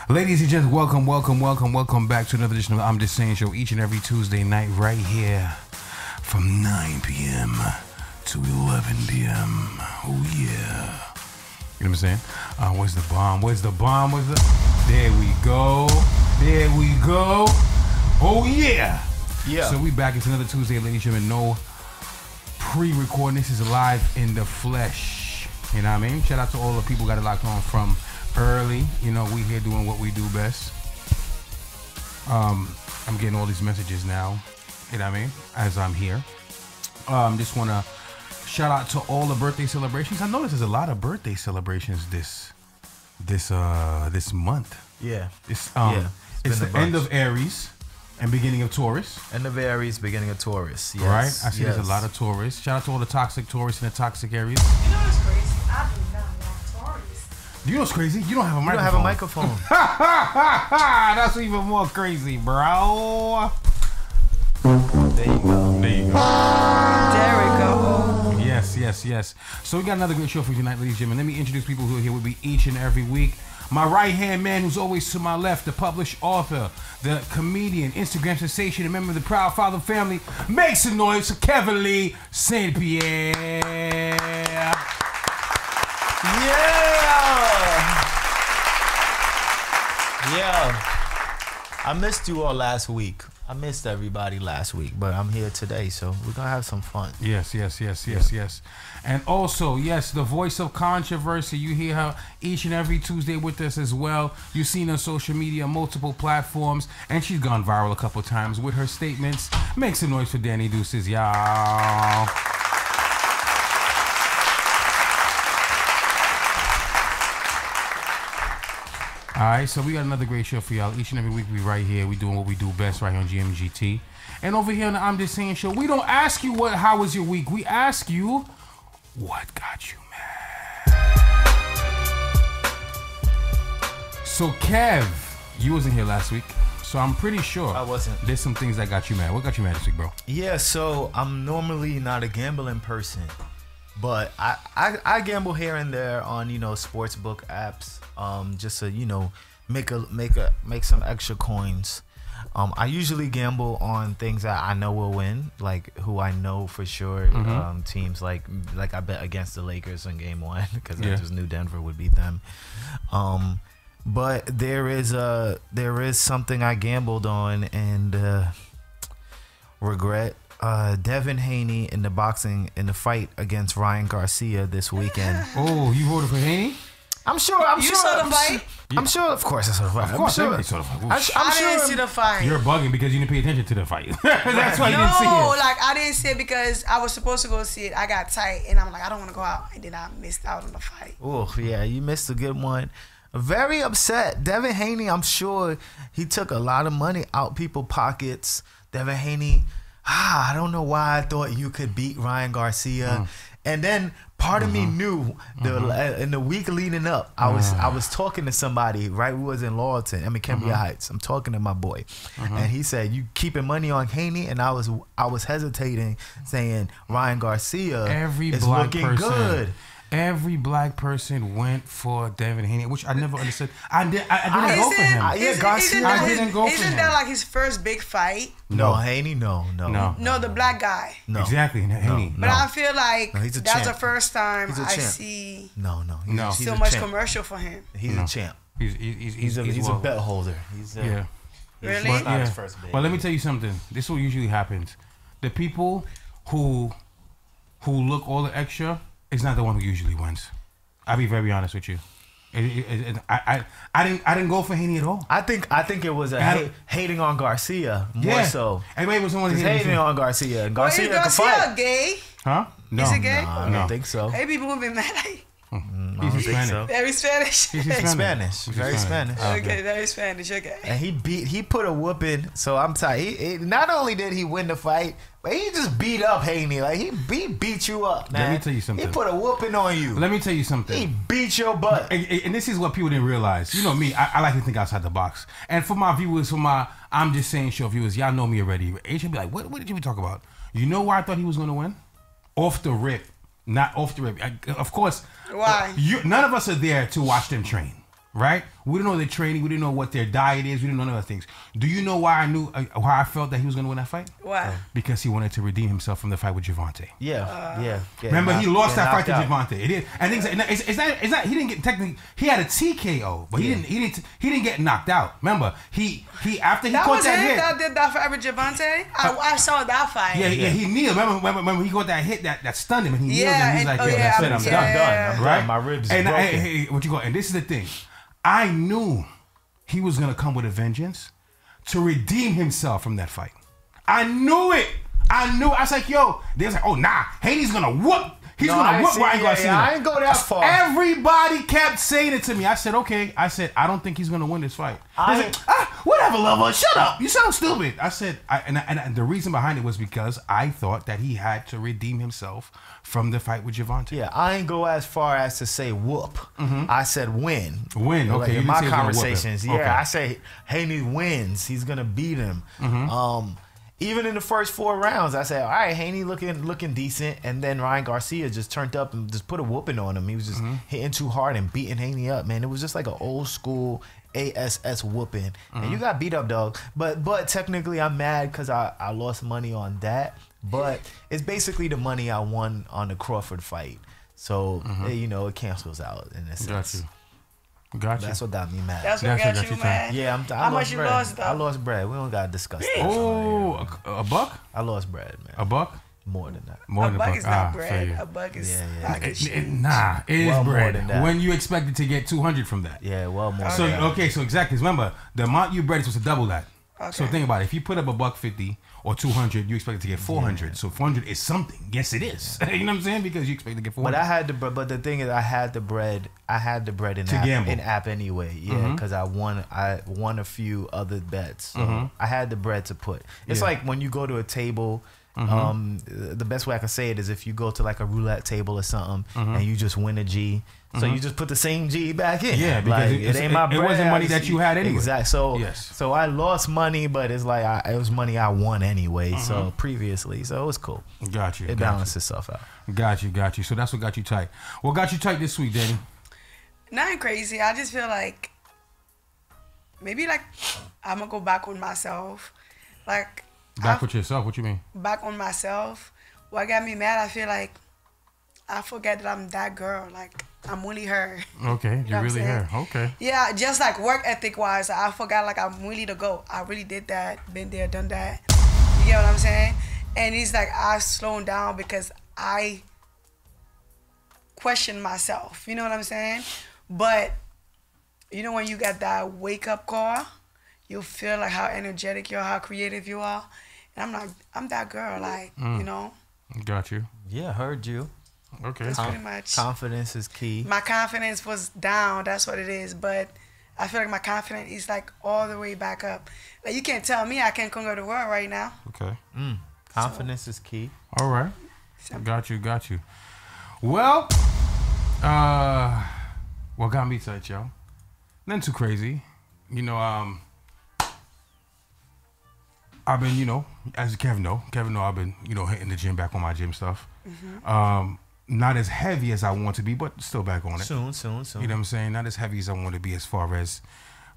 Ladies and gentlemen, welcome back to another edition of I'm Just Saying Show each and every Tuesday night right here from 9 p.m. to 11 p.m. Oh, yeah. You know what I'm saying? Where's the bomb? There we go. Oh, yeah. Yeah. So we back. It's another Tuesday, ladies and gentlemen. No pre-recording. This is live in the flesh. You know what I mean? Shout out to all the people who got it locked on from early. You know, we here doing what we do best. I'm getting all these messages now. You know what I mean? As I'm here. Just want to shout out to all the birthday celebrations. I noticed there's a lot of birthday celebrations this month. Yeah. It's the end of Aries and beginning of Taurus. End of Aries, beginning of Taurus. Yes. Right? I see there's a lot of Taurus. Shout out to all the toxic Taurus and the toxic Aries. You know what's crazy? I do not want Taurus. You know what's crazy? You don't have a microphone. You don't have a microphone. That's even more crazy, bro. There you go. There we go. Yes. So we got another great show for you tonight, ladies and gentlemen. Let me introduce people who are here with me each and every week. My right-hand man who's always to my left, the published author, the comedian, Instagram sensation, a member of the Proud Father family. Make some noise for Kevin Lee St. Pierre. Yeah. I missed you all last week. I missed everybody last week, but I'm here today, so we're going to have some fun. Yes. And also, yes, the voice of controversy. You hear her each and every Tuesday with us as well. You've seen her on social media, multiple platforms, and she's gone viral a couple times with her statements. Make some noise for Danny Deuces, y'all. Alright, so we got another great show for y'all. Each and every week we right here. We doing what we do best right here on GMGT. And over here on the I'm Just Saying Show, we don't ask you how was your week. We ask you what got you mad. So Kev, you wasn't here last week. So I'm pretty sure I wasn't. There's some things that got you mad. What got you mad this week, bro? Yeah, so I'm normally not a gambling person, but I gamble here and there on, sports book apps, just to, make some extra coins. I usually gamble on things that I know will win, like who I know for sure. Teams like I bet against the Lakers in game 1 because I just knew Denver would beat them. But there is something I gambled on and regret. Devin Haney in the fight against Ryan Garcia this weekend. Oh, you voted for Haney? You saw the fight? I'm sure, of course, I saw the fight. Of course, everybody saw the fight. I didn't see the fight. You're bugging because you didn't pay attention to the fight. That's why you didn't see it. No, I didn't see it because I was supposed to go see it. I got tight, and I'm like, I don't want to go out. And then I missed out on the fight. Oh, yeah, you missed a good one. Very upset. Devin Haney, I'm sure he took a lot of money out people's pockets. Devin Haney, I don't know why I thought you could beat Ryan Garcia. And then part of me knew in the week leading up, I was talking to somebody, right? We was in Lawton, Cambria Heights. I'm talking to my boy. And he said, you keeping money on Haney? And I was hesitating, saying Ryan Garcia is looking good. Every black person went for Devin Haney, which I never understood. I didn't go for him. I didn't go for him. Isn't that like his first big fight? No, Haney, no. No, the black guy. No. Exactly, Haney. But I feel like that's the first time I see so much commercial for him. He's a champ. He's a bet holder. Really? Not his first big. But let me tell you something. This is what usually happens. The people who look all the extra is not the one who usually wins. I'll be very honest with you. I didn't go for Haney at all. I think it was hating on Garcia more so. Everybody was only hating on Garcia. Garcia can fight. Gay? Huh? No. Is it gay? No, I don't think so. Hey, people have been mad at you. He's Hispanic. So. Very Spanish. He's Spanish. Very Spanish. Okay, very Spanish. Okay. And he put a whooping. So I'm tight. Not only did he win the fight, but he just beat up Haney. Like he beat you up, man. Let me tell you something. He put a whooping on you. Let me tell you something. He beat your butt. And this is what people didn't realize. You know me, I like to think outside the box. And for my viewers, for my I'm Just Saying Show viewers, y'all know me already. Asian be like, what did you talk about? You know why I thought he was going to win? Off the rip. Not off the rip. Of course. Why? None of us are there to watch them train. right? We didn't know their training. We didn't know what their diet is. We didn't know none of those things. Do you know why I knew, why I felt that he was going to win that fight? Why? Because he wanted to redeem himself from the fight with Javante. Yeah. Remember, he lost that fight to knocked out. Javante. It is. I think it's not. He didn't get technically. He had a TKO, but he didn't get knocked out. Remember, he after he That caught was that him hit. that did that for Everett Javante. I saw that fight. Yeah, he kneeled. Remember, he got that hit that stunned him, and he kneeled, Yeah, and he's and- like, oh, "Yo, yeah, that's it. I'm I'm done. done." I'm Right? done. My ribs is And broken. hey, what you go? And this is the thing. I knew he was gonna come with a vengeance to redeem himself from that fight. I knew it. I was like, yo, they was like, oh nah, Haney's gonna whoop. He's gonna whoop Ryan Garcia. I ain't go that far. Everybody kept saying it to me. I said, okay. I said, I don't think he's gonna win this fight. They said, whatever, lover. Shut up. You sound stupid. I said, and the reason behind it was because I thought that he had to redeem himself from the fight with Javante. Yeah, I ain't go as far as to say whoop. I said win. Win. Like Okay. in you my didn't say he was gonna whoop him. conversations, yeah, Okay. I say Haney wins. He's gonna beat him. Even in the first 4 rounds, I said, all right, Haney looking decent, and then Ryan Garcia just turned up and just put a whooping on him. He was just hitting too hard and beating Haney up, man. It was just like an old school ASS whooping, and you got beat up, dog. But technically, I'm mad because I lost money on that. But it's basically the money I won on the Crawford fight, so it cancels out in a sense. Got you. That's what got me mad. That's what got you time. mad. Yeah, I How much lost you bread. lost, though? I lost bread. We don't gotta discuss that. Oh, a buck? I lost bread, man. A buck? More than that. More A than buck is not fair bread. you. A buck is Yeah. pocket shit. Nah, it is Well, more bread. than that. When you expected to get 200 from that. Yeah, well, more. So than that. okay, so exactly. Remember, the amount you bread is supposed to double that. Okay. So think about it. If you put up $150 or 200, you expect to get 400. So 400 is something. Yes, it is. You know what I'm saying? Because you expect to get 400. But I had the but the thing is, I had the bread in To app, gamble. in app anyway. Yeah, because I won a few other bets, so I had the bread to put. It's Yeah. like when you go to a table. The best way I can say it is if you go to like a roulette table or something and you just win a G, so you just put the same G back in. Yeah, because like, it ain't my bread. it wasn't money I that just- you had anyway. Exactly. So Yes. so I lost money, but it's like it was money I won anyway. So previously, so it was cool. Got you. It balanced itself out. Got you. So that's what got you tight. What got you tight this week, Danny? Nothing crazy. I just feel like maybe like I'm gonna go back on myself. Like Back with yourself. What you mean? back on myself. What got me mad, I feel like I forget that I'm that girl. Like I'm really her. Okay, know you what I'm really saying? her. Okay. Yeah, just like work ethic wise, I forgot like I'm really the GOAT. I really did that, been there, done that. You get what I'm saying? And it's like I slowed down because I question myself. You know what I'm saying? But you know when you got that wake up call, you feel like how energetic you are, how creative you are. And I'm that girl, like, you know. Got you. Yeah, heard you. Okay. That's pretty much. Confidence is key. My confidence was down, that's what it is. But I feel like my confidence is like all the way back up. Like you can't tell me I can't conquer the world right now. Okay. Confidence is key. All right. Got you. Well, what got me tight, y'all? Nothing too crazy. You know, I've been, as Kevin know, I've been, hitting the gym, back on my gym stuff. Not as heavy as I want to be, but still back on it. Soon. You know what I'm saying? Not as heavy as I want to be as far as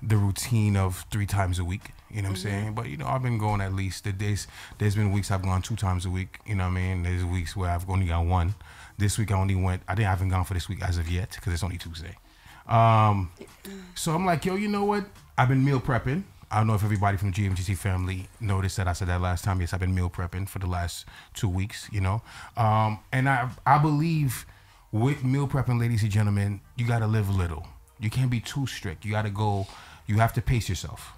the routine of 3 times a week. You know what I'm saying? But, I've been going at least the days. There's been weeks I've gone 2 times a week. You know what I mean? There's weeks where I've only got 1. This week I haven't gone for this week as of yet because it's only Tuesday. So I'm like, yo, you know what? I've been meal prepping. I don't know if everybody from the GMGC family noticed that I said that last time. Yes, I've been meal prepping for the last 2 weeks, And I believe with meal prepping, ladies and gentlemen, you got to live little. You can't be too strict. You have to pace yourself,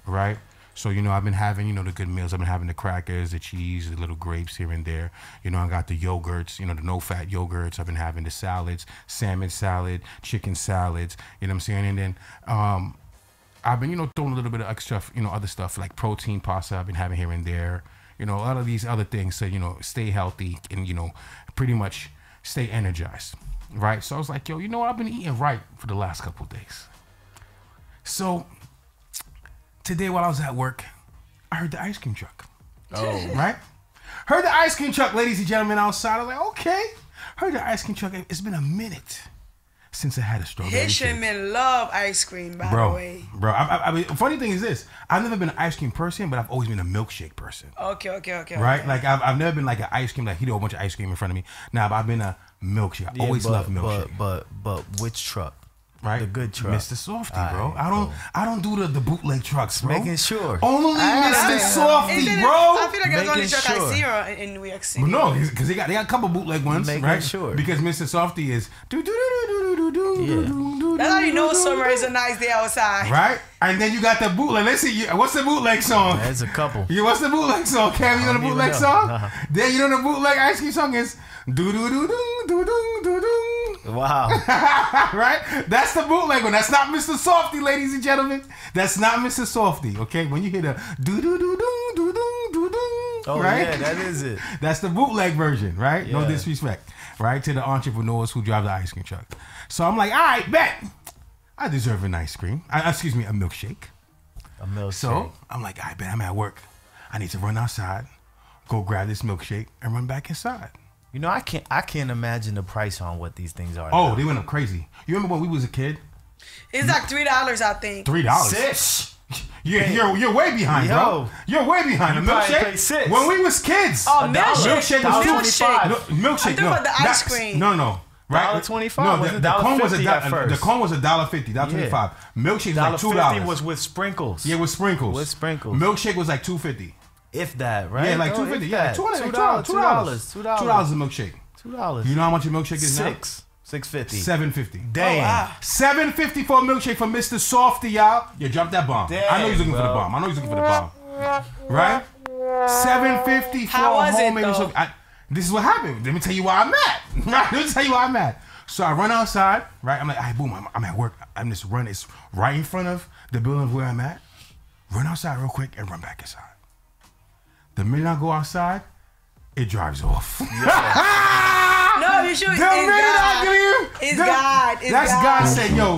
right? So, I've been having, the good meals. I've been having the crackers, the cheese, the little grapes here and there. I got the yogurts, the no-fat yogurts. I've been having the salads, salmon salad, chicken salads, you know what I'm saying? And then I've been, throwing a little bit of extra, other stuff like protein pasta I've been having here and there. A lot of these other things to, stay healthy and, pretty much stay energized, right? So I was like, yo, I've been eating right for the last couple of days. So today while I was at work, I heard the ice cream truck. Oh. Right? Heard the ice cream truck, ladies and gentlemen, outside. I was like, okay. Heard the ice cream truck. It's been a minute since I had a strawberry Haitian shake. men love ice cream, by the way. Bro, I mean, funny thing is this: I've never been an ice cream person, but I've always been a milkshake person. Okay. Right? Okay. Like I've never been like an ice cream, like he do a bunch of ice cream in front of me. Nah, but I've been a milkshake. I always loved milkshake. But which truck? Right? The good truck. Mr. Softy, bro. I don't do the bootleg trucks, bro. Making sure. Only Mr. Softy, bro. I feel like that's the only Making truck I sure. see her in New York City. But no, because they got a couple bootleg ones, Making right? sure. Because Mr. Softy is That's how you know summer is a nice day outside. right? And then you got the bootleg. Let's see, what's the bootleg song? There's a couple. Yeah, what's the bootleg song? Cam, you know the don't even bootleg know. song? No. Then you know the bootleg ice cream song is do do do do do do do do. Wow. Right? That's the bootleg one. That's not Mr. Softy, ladies and gentlemen. That's not Mr. Softy. Okay, when you hear the do do do do do do do do. Oh right? yeah, that is it. That's the bootleg version, right? No Yeah. disrespect, right? To the entrepreneurs who drive the ice cream truck. So I'm like, all right, bet. I deserve an ice cream. Excuse me, a milkshake. A milkshake. So I'm like, all right, bet I'm at work. I need to run outside, go grab this milkshake, and run back inside. You know, I can't imagine the price on what these things are. Oh, now. they went up crazy. You remember when we was a kid? It's like $3, I think. $3. Six. You're way behind, bro. Yo. You're way behind. You A probably milkshake. paid $6. When we was kids. Oh, $1. milkshake. Milkshake was $1.25. milkshake. I'm talking about the ice That's- cream. No. Right? $1.25. No, Was it the cone was $1.50 at first? the cone was $1.50, $1.25. Milkshake was like $1.50 $2. was with sprinkles. Yeah, with sprinkles. With sprinkles. Milkshake was like $2.50. If that, right? Yeah, like Oh, $2.50. if Yeah, that. $2. $2. $2 a milkshake. $2. You know how much a milkshake is now? $6.50. $7.50. Damn. Oh, wow. $7.50 for a milkshake from Mr. Softy, y'all. You dropped that bomb. Damn, I know he's looking for the bro. bomb. Right? $7.50 for How a was it, homemade though? milkshake. This is what happened. Let me tell you why I'm mad. Right? Let me tell you why I'm mad. So I run outside, right? I'm like, all right, boom, I'm at work. I'm just running. It's right in front of the building where I'm at. Run outside real quick and run back inside. The minute I go outside, it drives off. No, you should. The minute I get here, It's God. It's that's God. God saying, yo,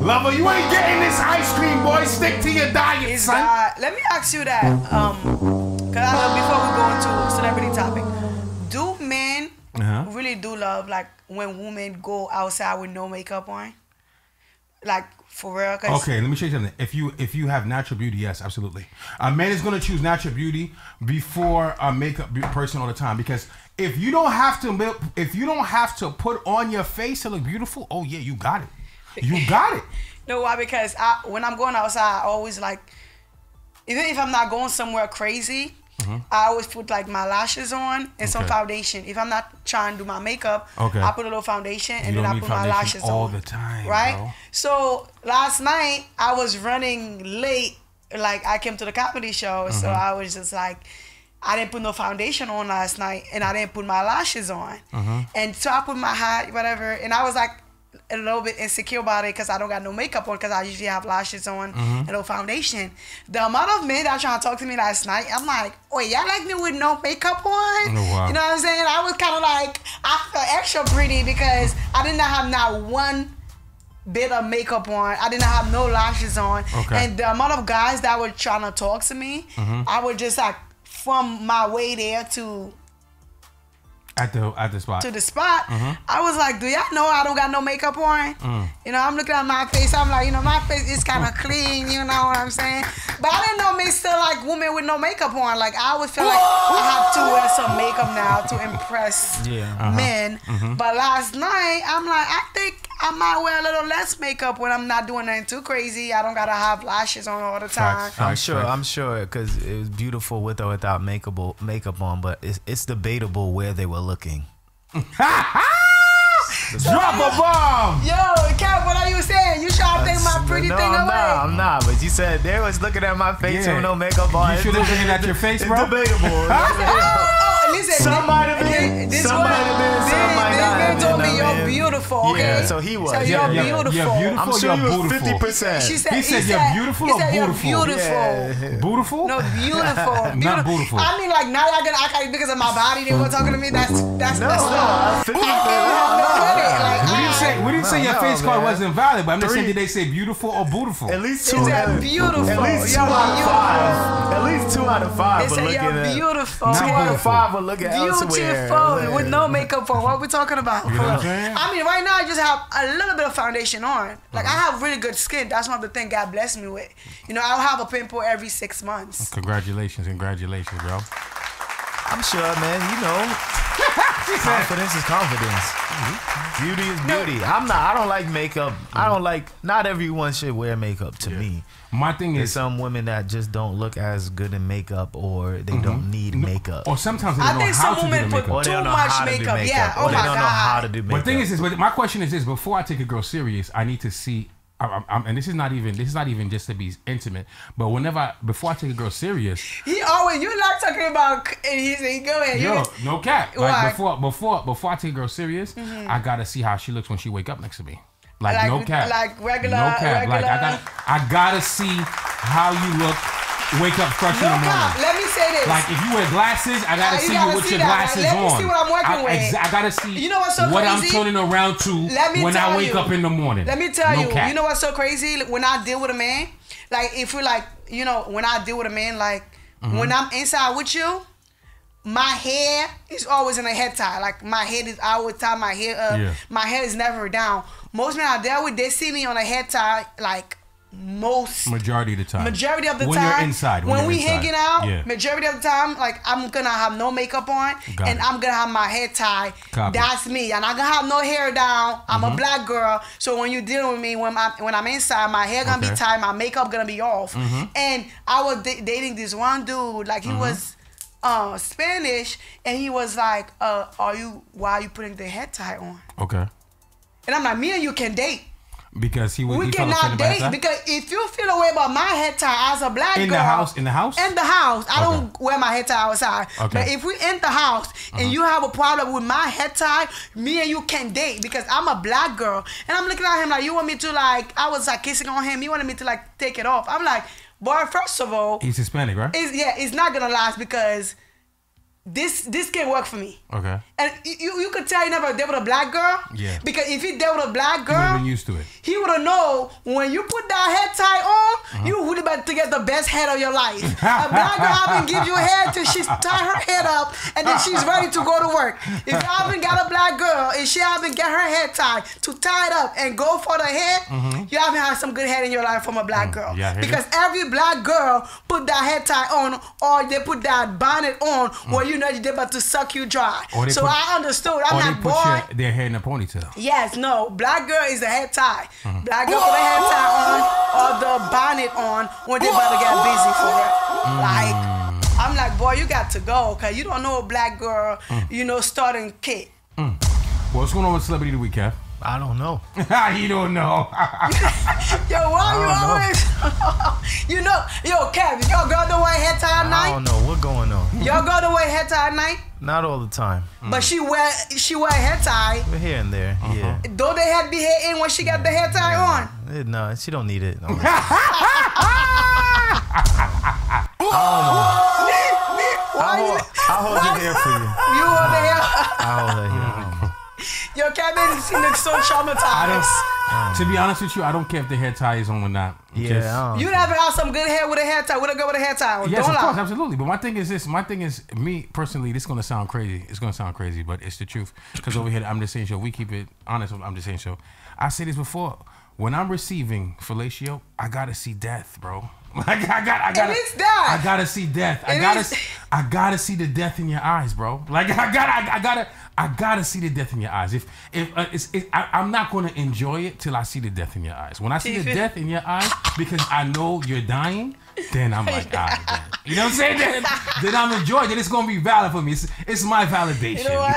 lover, you ain't getting this ice cream, boy. Stick to your diet, It's son. God. Let me ask you that. Cause I know before we go into celebrity topic, do men really do love like when women go outside with no makeup on? Like for real? 'Cause Okay, let me show you something. If you have natural beauty, yes, absolutely. A man is gonna choose natural beauty before a makeup person all the time because if you don't have to put on your face to look beautiful, oh yeah, you got it. You got it. know why? Because when I'm going outside, I always like, even if I'm not going somewhere crazy, I always put like my lashes on and some Okay. foundation. If I'm not trying to do my makeup, Okay. I put a little foundation and You then don't I need put my foundation lashes all on the time, right? bro. So last night I was running late. Like I came to the comedy show, so I was just like, I didn't put no foundation on last night, and I didn't put my lashes on, and so I put my hat, whatever, and I was like a little bit insecure about it because I don't got no makeup on because I usually have lashes on and no foundation. The amount of men that trying to talk to me last night, I'm like, oh, y'all like me with no makeup on? Oh, wow. You know what I'm saying? I was kind of like, I felt extra pretty because I did not have not one bit of makeup on. I did not have no lashes on. Okay. And the amount of guys that were trying to talk to me, I was just like, from my way there to At the spot. the spot, I was like, do y'all know I don't got no makeup on? You know, I'm looking at my face. I'm like, you know, my face is kind of clean. You know what I'm saying? But I didn't know men still like women with no makeup on. Like, I always feel like I have to wear some makeup now to impress men. But last night, I'm like, I think I might wear a little less makeup when I'm not doing nothing too crazy. I don't gotta have lashes on all the time. Facts. I'm sure, because it was beautiful with or without makeup on, but it's debatable where they were looking. Drop a bomb. Yo, Kat, what are you saying? You trying to take my pretty no, thing I'm away? not. I'm not. But you said they was looking at my face Yeah. with no makeup on. You should have looking at your face, bro. It's debatable. Oh, listen. Some might have been. Some might have been. Some might not This man have told been. me I you're mean, beautiful, okay? Yeah, so he was. So Yeah, you're yeah. beautiful. You're beautiful. I'm sure you're he was beautiful. 50%. She said, He said you're beautiful he or said beautiful? You're beautiful. Yeah. Beautiful? No, beautiful. Not beautiful. I mean, like, now y'all gonna act like because of my body they were talking to me. That's No, not. 50%. We didn't say your No, face card man. wasn't valid, but I'm just saying, Three- did they say beautiful or beautiful? At least They two. said beautiful. At least You're 2 out of beautiful. 5. At least 2 out of 5 They were said looking you're at. beautiful. 2 out of beautiful. 5 were looking elsewhere. Beautiful. No, with no makeup on. What are we talking about? You know what I'm saying? I mean, right now I just have a little bit of foundation on. Like I have really good skin. That's one of the things God blessed me with. You know, I'll have a pimple every 6 months. Congratulations, bro. I'm sure, man. You know, confidence is confidence. Beauty is beauty. I don't like makeup. I don't like. Not everyone should wear makeup. To me, my thing there's is some women that just don't look as good in makeup, or they don't need makeup. Or sometimes they don't know how to do the makeup. Or they don't know much how to do makeup. makeup. Yeah. Or Oh they my don't know God. how to do makeup. But the thing is this. But my question is this: before I take a girl serious, I need to see. And this is not even just to be intimate. But before I take a girl serious, You like talking about, and he said, "Go ahead." yo, no cap. Like Why? before I take a girl serious, I gotta see how she looks when she wake up next to me. Like no cap. Like regular. No cap. Regular. Like I gotta see how you look. Wake up fresh in No the morning. cap. Let me say this. Like if you wear glasses, I gotta You see gotta you with see your that. glasses Let on. me see what I'm working with. I gotta see. You know what's so what I'm crazy? turning around to Let me when tell I wake you. up in the morning. Let me tell No you. cap. You know what's so crazy? When I deal with a man, like if we like, you know, when I deal with a man, like when I'm inside with you, my hair is always in a head tie. Like my head is, I always tie my hair up. Yeah. My head is never down. Most men I deal with, they see me on a head tie like Majority of the time. when you're inside. When you're we inside. hanging out, Yeah. majority of the time, like I'm gonna have no makeup on Got and it. I'm gonna have my hair tied. Copy. That's me. And I'm gonna have no hair down. I'm a black girl. So when you're dealing with me, when I'm inside, my hair gonna be Okay. tied, my makeup gonna be off. And I was dating this one dude, like he was Spanish, and he was like, why are you putting the head tie on? Okay. And I'm like, me and you can date. Because he We he felt cannot offended by date that? because if you feel away about my head tie as a black girl In the house? in the house, I Okay. don't wear my head tie outside. Okay. But if we in the house and you have a problem with my head tie, me and you can date because I'm a black girl. And I'm looking at him like, you want me to like, I was like kissing on him. He wanted me to like take it off. I'm like, boy, first of all, He's Hispanic, right? it's not gonna last because this can't work for me. Okay. And you could tell you never dealt with a black girl. Yeah. Because if he dealt with a black He's never girl, been used to it. he would have known when you put that head tie on, you really about to get the best head of your life. A black girl haven't give you a head till she's tie her head up and then she's ready to go to work. If you haven't got a black girl and she haven't get her head tied to tie it up and go for the head, you haven't had some good head in your life from a black girl. Yeah, I hear because every black girl put that head tie on or they put that bonnet on where you know they're about to suck you dry. Or they So put- I understood. I'm Or they like, put boy. their hair in a ponytail. Yes, no. Black girl is the head tie. Black girl put the head tie on or the bonnet on when they about to get busy for it. Like, I'm like, boy, you got to go because you don't know a black girl, you know, starting kid. What's going on with Celebrity of the Week, Kev? I don't know. You don't know. Yo, why you always, you know, yo, Kev, your girl don't wear head tie at I night? don't know what's going on. Your girl don't wear head tie at night? Not all the time. But she wear head tie. But here and there, yeah. Don't they have to be hair in when she got the head tie on? No, she don't need it. No. I'll hold your hair for you. You over here? I'll hold her hair. Yo, Kevin, she looks so traumatized. To be honest with you, I don't care if the hair tie is on or not. Yeah. You never have some good hair with a hair tie. With a girl with a hair tie on. Yes, Don't of course, lie. absolutely. But my thing is this. My thing is, me personally, this is going to sound crazy. It's going to sound crazy, but it's the truth. Because over here, I'm just saying, show. We keep it honest. I'm just saying, show. I said this before. When I'm receiving fellatio, I got to see death, bro. Like I gotta, It is death. I gotta see death. It I gotta see the death in your eyes, bro. Like I gotta see the death in your eyes. I'm not gonna enjoy it till I see the death in your eyes. When I see the death in your eyes, because I know you're dying, then I'm like, all right, then. You know what I'm saying? Then I'm enjoying. Then it's gonna be valid for me. It's my validation. You know what?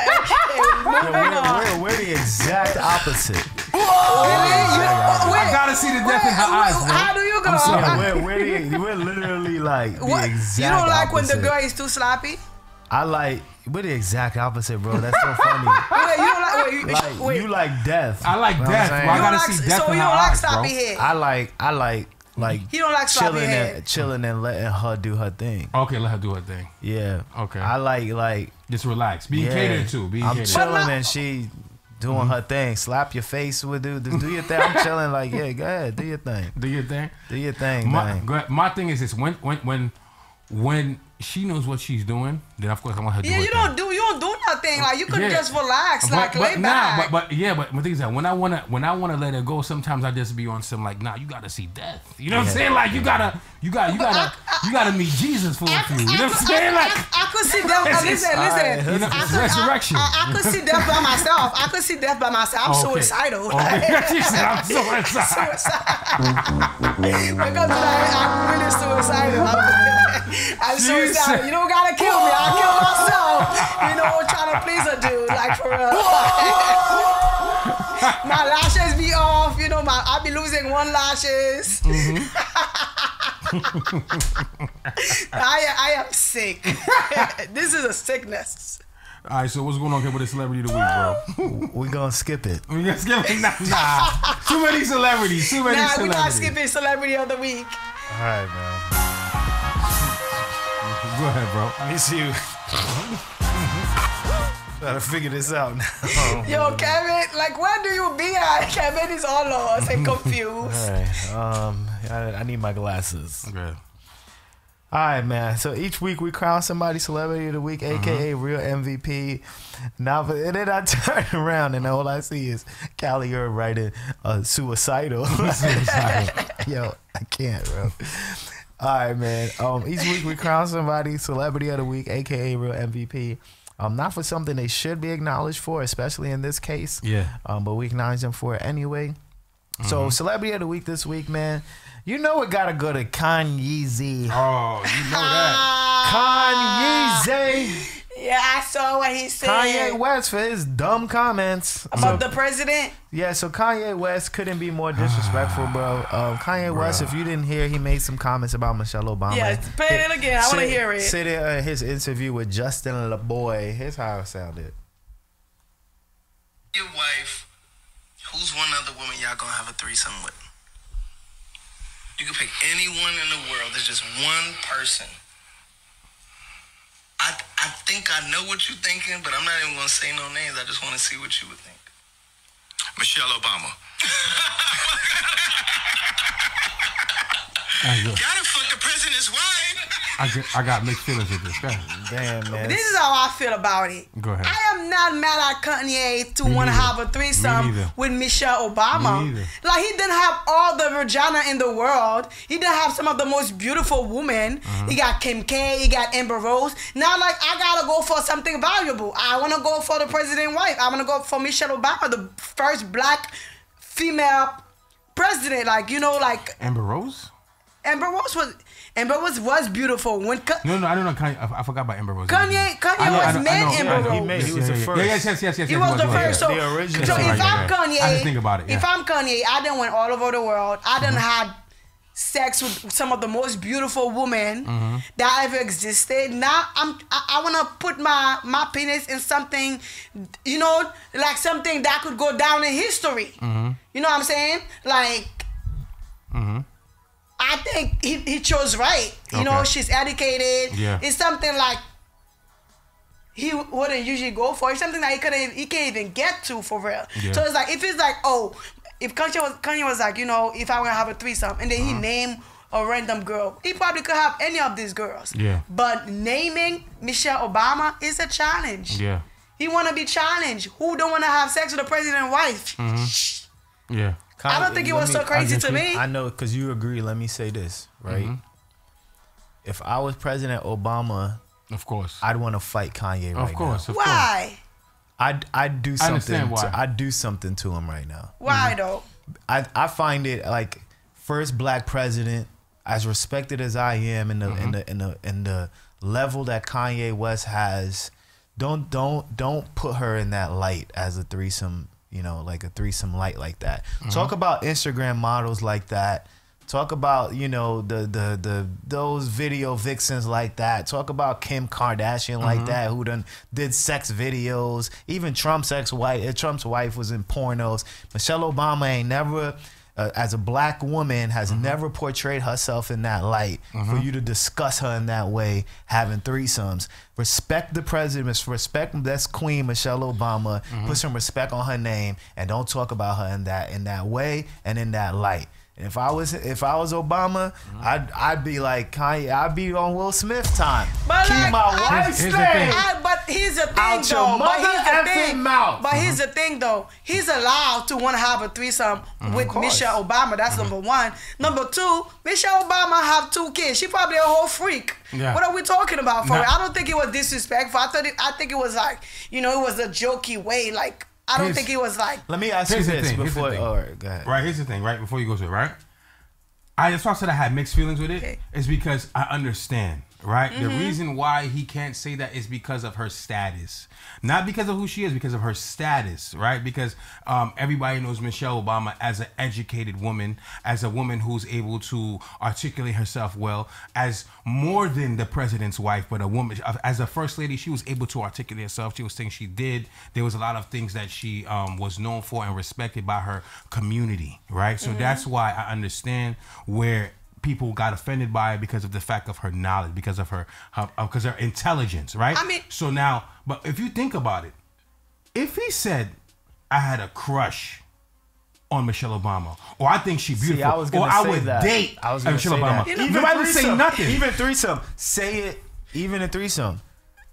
Okay, We're the exact opposite. I gotta see the death in her eyes, bro. How do you go? I'm sorry. We're literally like the What? exact You don't like opposite. when the girl is too sloppy? We're the exact opposite, bro. That's so funny. Wait, you don't like. Like you like death. I like Know what death, I'm bro. I saying? gotta like, see death so in you her don't like eyes, bro. sloppy head. I like He don't like sloppy head. chilling and letting her do her thing. Okay, let her do her thing. Yeah. Okay. I like Just relax. Being yeah. catered to. Being I'm catered to. chilling and she doing her thing. Slap your face with it. Do your thing. I'm chilling like, yeah, go ahead, do your thing. Do your thing. Do your thing, man. My thing is this: when she knows what she's doing, then of course I want her to do Yeah, her you thing. don't do thing. Like you could Yeah. just relax, like lay nah, back. but the thing is that when I wanna let it go, sometimes I just be on some like, nah, you gotta see death. You know what I'm saying? Like you gotta meet Jesus for a few. You know what I'm saying? Like I could see death. Listen. you know, it's resurrection. I could see death by myself. I could see death by myself. I'm suicidal. She said I'm suicidal. Because I'm really suicidal. I'm suicidal. You don't gotta kill me. I'll kill myself. You know, trying to please a dude, like for real. My lashes be off. You know, I'll be losing one lashes. I am sick. This is a sickness. All right, so what's going on here with the celebrity of the week, bro? We gonna skip it. We gonna skip it? Nah. Too many celebrities. We're not skipping celebrity of the week. All right, man. Go ahead, bro. Let me see you. Trying to figure this out now. Yo, Kevin, like where do you be at? Kevin is all lost and confused. All right. I need my glasses. Okay. All right, man. So each week we crown somebody celebrity of the week, aka real MVP. Now, and then I turn around and all I see is Callie, you're writing suicidal. Yo, I can't, bro. All right, man. Each week we crown somebody celebrity of the week, aka real MVP. Not for something they should be acknowledged for, especially in this case. Yeah. But we acknowledge them for it anyway. So celebrity of the week this week, man. You know it gotta go to Kanye Z. Oh, you know that. Kanye Z. Yeah, I saw what he said. Kanye West for his dumb comments about the president. Yeah, so Kanye West couldn't be more disrespectful, bro. Kanye West, if you didn't hear, he made some comments about Michelle Obama. Yeah, play it again. I want to hear it. Said it his interview with Justin LaBoy. Here's how it sounded. Your wife, who's one other woman y'all gonna have a threesome with? You can pick anyone in the world. There's just one person. I think I know what you're thinking, but I'm not even gonna say no names. I just want to see what you would think. Michelle Obama. Gotta fuck the president's wife. I got mixed feelings with this. Damn, man. This is how I feel about it. Go ahead. I am not mad at Kanye to want to have a threesome with Michelle Obama. Like, he didn't have all the vagina in the world. He didn't have some of the most beautiful women. He got Kim K, he got Amber Rose. Now, like, I gotta go for something valuable. I want to go for the president's wife. I want to go for Michelle Obama, the first black female president. Like, you know, like... Amber Rose? Amber Rose was beautiful. When I don't know. I forgot about Amber Rose. Kanye was made Amber Rose. He was the first. Yes. He was the first. So, the original. So if I'm Kanye, I just think about it. If I'm Kanye, I done went all over the world. I done had sex with some of the most beautiful women that ever existed. Now I want to put my penis in something, you know, like something that could go down in history. You know what I'm saying? Like. I think he chose right. You know, she's educated. Yeah. It's something like he wouldn't usually go for. It's something that he can't even get to for real. Yeah. So it's like, if it's like, if Kanye was like, you know, if I were to have a threesome, and then he named a random girl, he probably could have any of these girls. Yeah. But naming Michelle Obama is a challenge. Yeah. He want to be challenged. Who don't want to have sex with the president's wife? Yeah. I don't think it was so crazy to me. I know, because you agree. Let me say this, right? If I was President Obama, of course, I'd want to fight Kanye right now. Of course. Why? I'd do something. Why. I'd do something to him right now. Why though? I find it like, first black president, as respected as I am, in the level that Kanye West has, don't put her in that light as a threesome. You know, like a threesome light like that. Talk about Instagram models like that. Talk about, you know, those video vixens like that. Talk about Kim Kardashian like that, who did sex videos. Even Trump's wife was in pornos. Michelle Obama ain't never, as a black woman, has never portrayed herself in that light. For you to discuss her in that way, having threesomes. Respect the president, respect that's Queen Michelle Obama. Put some respect on her name, and don't talk about her in that way and in that light. And if I was Obama, I'd be like Kanye. I'd be on Will Smith time. But keep like, my wife straight. But here's the thing, Out your though. But mother here's the effing thing. mouth. But here's the thing, though. He's allowed to want to have a threesome with course. Michelle Obama. That's number one. Number two, Michelle Obama have 2 kids. She probably a whole freak. Yeah. What are we talking about for Nah. it? I don't think it was disrespectful. I think it was like, you know, it was a jokey way. Like, I don't think it was like. Let me ask you Here's the this thing, here's the before. thing. All right, go ahead. Right, here's the thing, right? Before you go to it, right? That's why I said I had mixed feelings with it. Okay. Is because I understand, right? The reason why he can't say that is because of her status. Not because of who she is, because of her status, right? Because everybody knows Michelle Obama as an educated woman, as a woman who's able to articulate herself well, as more than the president's wife, but a woman. As a first lady, she was able to articulate herself. She was things she did. There was a lot of things that she was known for and respected by her community, right? So that's why I understand where people got offended by it because of the fact of her knowledge, because of her intelligence, right? I mean- so now, but if you think about it, if he said, I had a crush on Michelle Obama, or I think she's beautiful, I was gonna or I say would that. date I was gonna Michelle say Obama, that. nobody would say threesome, nothing. Even threesome. Say it. Even a threesome.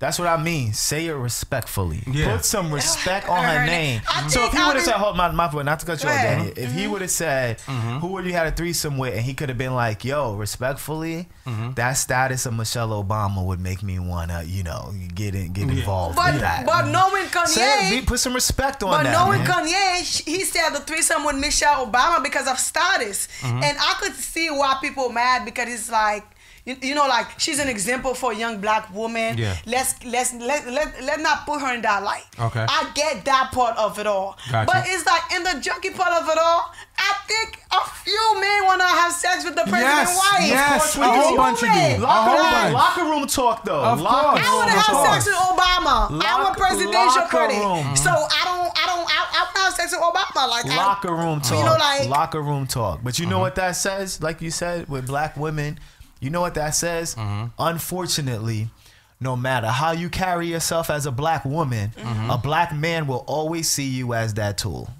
That's what I mean. Say it respectfully. Yeah. Put some respect on her name. So if he would have said, hold my point, not to cut you off, Danny. If he would have said, who would you had a threesome with, and he could have been like, yo, respectfully, that status of Michelle Obama would make me wanna, you know, get involved with that. But knowing Say it, Kanye, put some respect on but that. knowing man. Kanye, he said the threesome with Michelle Obama because of status, and I could see why people mad because it's like. You know, like she's an example for a young black woman. Yeah. Let's not put her in that light. Okay. I get that part of it all. Gotcha. But it's like in the junkie part of it all, I think a few men wanna have sex with the president's wife. yes, Of a course whole we bunch of human. dudes. Locker room talk though. Of Locker course. I want to room have talk. sex with Obama. I want presidential locker credit. room. So I want to have sex with Obama. Like Locker room talk. You know, like locker room talk. But you know what that says? Like you said, with black women, you know what that says? Unfortunately, no matter how you carry yourself as a black woman, a black man will always see you as that tool.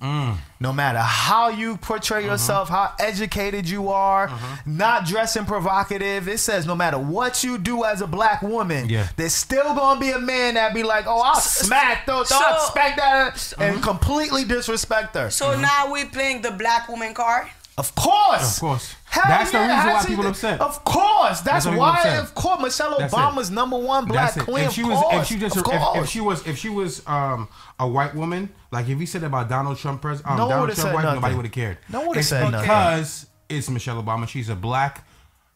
No matter how you portray yourself, how educated you are, not dressing provocative, it says no matter what you do as a black woman, there's still gonna be a man that be like, oh, I'll smack those, don't expect that, and completely disrespect her. So now we playing the black woman card. Of course. Of course. Hell That's the yeah, reason why that's people it. upset. Of course. That's why people why, upset. of course, Michelle That's Obama's it. number one black That's it. queen. If she of was, course. if she just, of course. if she was a white woman, like if he said about Donald Trump, No one Donald would've Trump said wife, nothing. nobody would have cared. No one would've It's said nothing. because it's Michelle Obama. She's a black,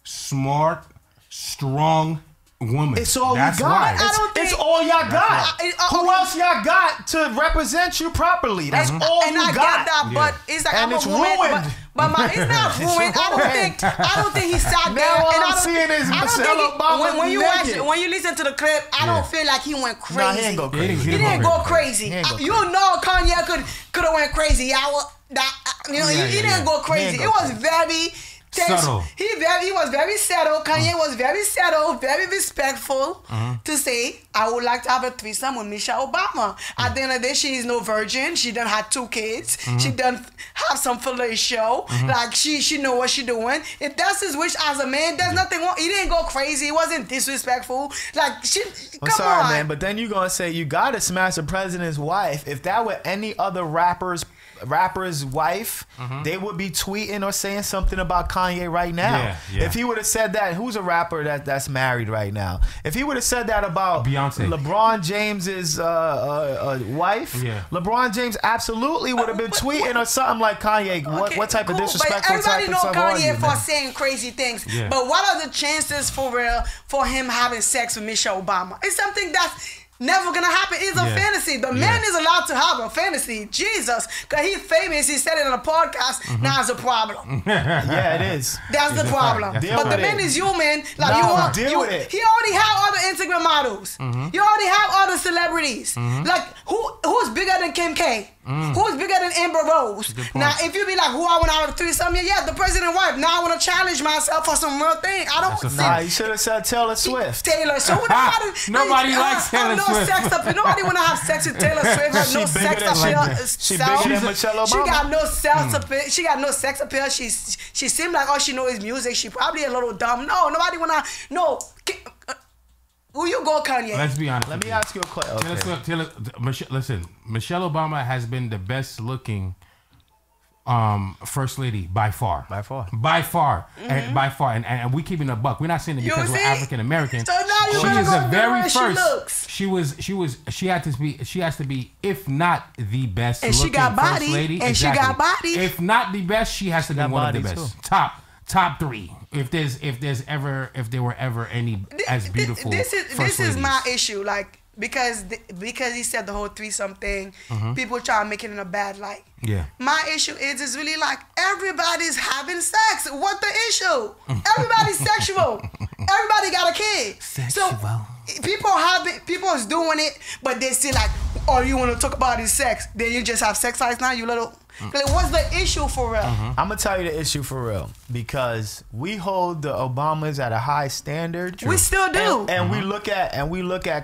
smart, strong woman. It's all That's you got. why. I don't It's think- all y'all got. right. Who else y'all got to represent you properly? That's all And you I got. get that, but it's like And I'm it's a woman. ruined. But it's not ruined. I don't think he sat there. Now all and I'm I don't seeing is I don't Michelle think Obama when you watch naked. when you listen to the clip, I don't feel like he went crazy. Nah, he ain't go crazy. He didn't go crazy. He ain't go You know Kanye could have went crazy. He Yeah, didn't go crazy. He It ain't go was very tense. Subtle. He was very settled. Kanye was very settled, very respectful to say, I would like to have a threesome with Michelle Obama. At the end of the day, she is no virgin. She done had 2 kids. She done have some filler show. Like she know what she doing. If that's his wish as a man, there's nothing wrong. He didn't go crazy. He wasn't disrespectful. Like I'm come sorry, on. man, but then you gonna say you gotta smash the president's wife. If that were any other rapper's wife, they would be tweeting or saying something about Kanye right now. Yeah, yeah. If he would have said that, who's a rapper that's married right now? If he would have said that about Beyonce. LeBron James's wife, LeBron James absolutely would have been tweeting or something like Kanye. What type of cool, disrespectful but type everybody of know stuff are Kanye you, for man? saying crazy things. Yeah. But what are the chances for real for him having sex with Michelle Obama? It's something that's never gonna happen. It's a fantasy. The man is allowed to have a fantasy. Jesus, because he's famous. He said it on a podcast. Now it's a problem. Yeah, it is. That's the It's a problem. fact. Deal But the with man it. is human. Like Nah, deal with it. He already have other Instagram models. You already have other celebrities. Like who's bigger than Kim K? Who's bigger than Amber Rose? Now, if you be like, who I want to have a threesome? Yeah, the president wife. Now I want to challenge myself for some real thing. I don't think Nah, you should have said Taylor Swift. Taylor. So Nobody likes Taylor no Swift. Sex appeal. Nobody want to have sex with Taylor Swift. Have She no bigger sex than appeal. like- she bigger than Michelle She Obama? got no sex appeal. She got no sex appeal. She seemed like all she know is music. She probably a little dumb. No, nobody wanna. No. Who you go, Kanye? Let's be honest. Let me ask you a question. Okay. Listen, Michelle Obama has been the best looking first lady by far. By far. And by far. And we keeping a buck. We're not saying it because we're African American. So now you she is the very first. She has to be, if not the best and looking she got body, first lady. And she got body. If not the best, she has to be one of the best. Too. Top 3. If there were ever any as beautiful. This first is ladies. my issue. Like because he said the whole threesome thing, people try to make it in a bad light. Yeah. My issue is really like everybody's having sex. What the issue? Everybody's sexual. Everybody got a kid. Sexual. So people is doing it, but they still like, oh, you want to talk about his sex? Then you just have sex lives now. You little. Like, what's the issue for real? I'm gonna tell you the issue for real because we hold the Obamas at a high standard. We still do, and we look at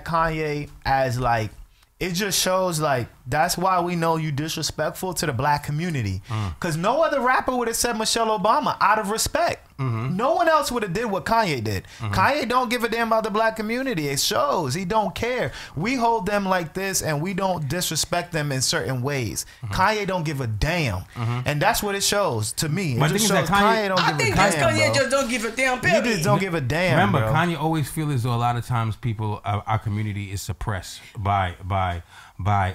Kanye as like it just shows like that's why we know you disrespectful to the black community because no other rapper would have said Michelle Obama out of respect. No one else would have did what Kanye did. Kanye don't give a damn about the black community. It shows he don't care. We hold them like this and we don't disrespect them in certain ways. Kanye don't give a damn, and that's what it shows to me. It just shows Kanye don't give a damn. Kanye just don't give a damn. He just don't give a damn. Remember, bro. Kanye always feels as though a lot of times people, our community is suppressed by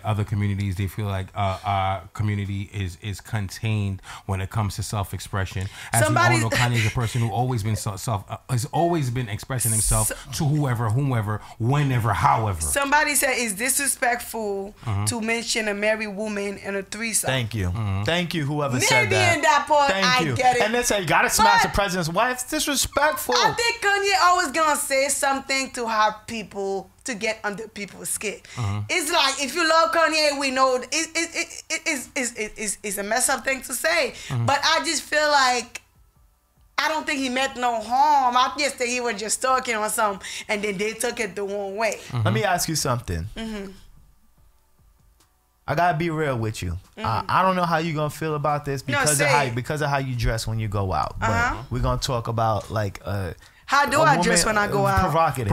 other communities. They feel like our community is contained when it comes to self-expression. As we all know, Kanye is a person who always been has always been expressing himself to whomever, whenever, however. Somebody said it's disrespectful to mention a married woman in a threesome. Thank you. Thank you, whoever Maybe said that. in that part, Thank you. I get it. And they say, you gotta smash the president's wife. It's disrespectful. I think Kanye always gonna say something to have people to get under people's skin. It's like if you love Kanye, we know it's a mess up thing to say. But I just feel like I don't think he meant no harm. I just think he was just talking on something, and then they took it the wrong way. Let me ask you something. I gotta be real with you. I don't know how you gonna feel about this because of how you dress when you go out. But we're gonna talk about like how do I dress when I go out? Provocative.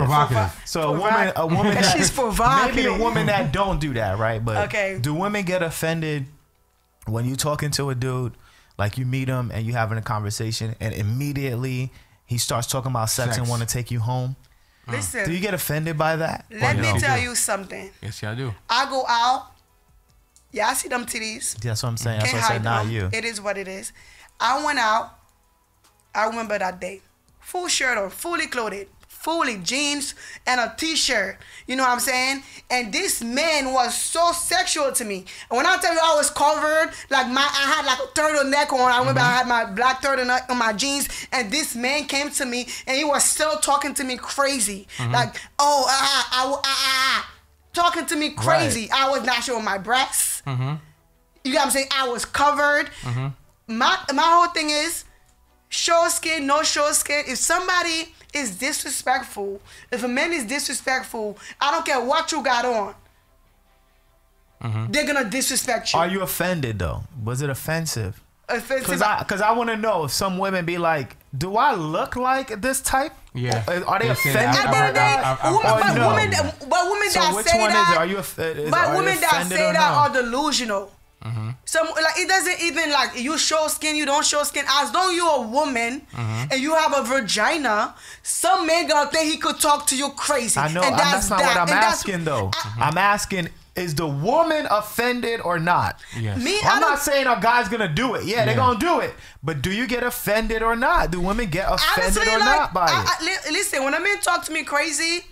So a woman that she's provocative. Maybe a woman that don't do that, right? But okay. Do women get offended when you talking to a dude, like you meet him and you having a conversation, and immediately he starts talking about sex. And want to take you home? Listen. Do you get offended by that? Let me tell you something. Yes, I do. I go out. Yeah, I see them titties. That's what I'm saying. That's what I said. Not you. It is what it is. I went out. I remember that day. Full shirt on, fully clothed, fully jeans and a t-shirt. You know what I'm saying? And this man was so sexual to me. And when I tell you I was covered, like I had like a turtleneck on. I remember I had my black turtleneck on my jeans, and this man came to me and he was still talking to me crazy. Like, talking to me crazy. Right. I was not showing my breasts. You know what I'm saying? I was covered. My whole thing is show skin, no show skin. If somebody is disrespectful, if a man is disrespectful, I don't care what you got on. They're gonna disrespect you. Are you offended though? Was it offensive? Offensive? Because I want to know if some women be like, do I look like this type? Yeah. Are they offended? At the end of the day, but women that say that, are you offended? But women that say that are delusional. Some like it doesn't even like you show skin, you don't show skin. As long you're a woman and you have a vagina, some man gonna think he could talk to you crazy. I know, and that's not what I'm asking though. I'm asking, is the woman offended or not? Yes. I'm not saying a guy's gonna do it. Yeah, they're gonna do it. But do you get offended or not? Do women get offended honestly, or not by it? Listen, when a man talk to me crazy,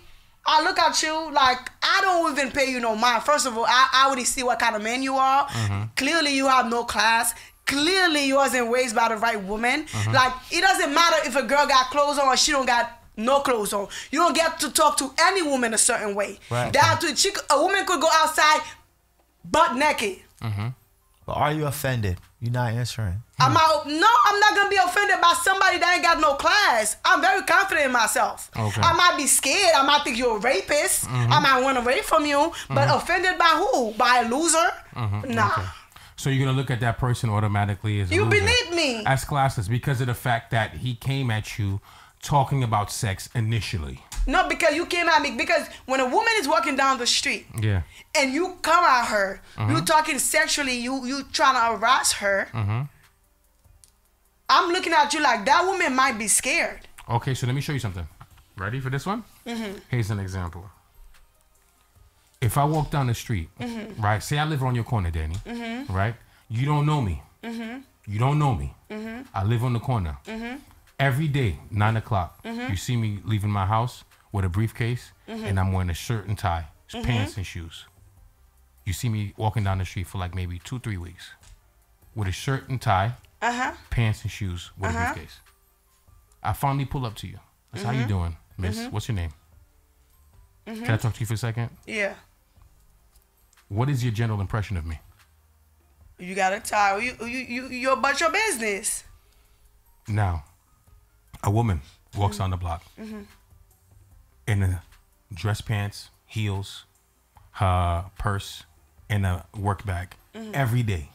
I look at you like I don't even pay you no mind. First of all, I already see what kind of man you are. Clearly, you have no class. Clearly, you wasn't raised by the right woman. Like it doesn't matter if a girl got clothes on or she don't got no clothes on. You don't get to talk to any woman a certain way. Right. A woman could go outside butt naked. But are you offended? You're not answering. I'm not gonna be offended by somebody that ain't got no class. I'm very confident in myself. Okay. I might be scared. I might think you're a rapist. I might run away from you. But offended by who? By a loser? Nah. Okay. So you're gonna look at that person automatically as a you loser, beneath me as classless because of the fact that he came at you talking about sex initially. No, because you came at me. Because when a woman is walking down the street, Yeah. and you come at her, you talking sexually, you trying to harass her. I'm looking at you like that woman might be scared. Okay, so let me show you something. Ready for this one? Here's an example. If I walk down the street, right? Say I live on your corner, Danny, right? You don't know me. You don't know me. I live on the corner. Every day, 9 o'clock, you see me leaving my house with a briefcase, and I'm wearing a shirt and tie, pants and shoes. You see me walking down the street for like maybe 2-3 weeks with a shirt and tie, pants and shoes with a briefcase. I finally pull up to you. I say, how you doing, miss? What's your name? Can I talk to you for a second? Yeah. What is your general impression of me? You got a tie. You're about your business. Now, a woman walks on the block in a dress pants, heels, her purse, and a work bag every day.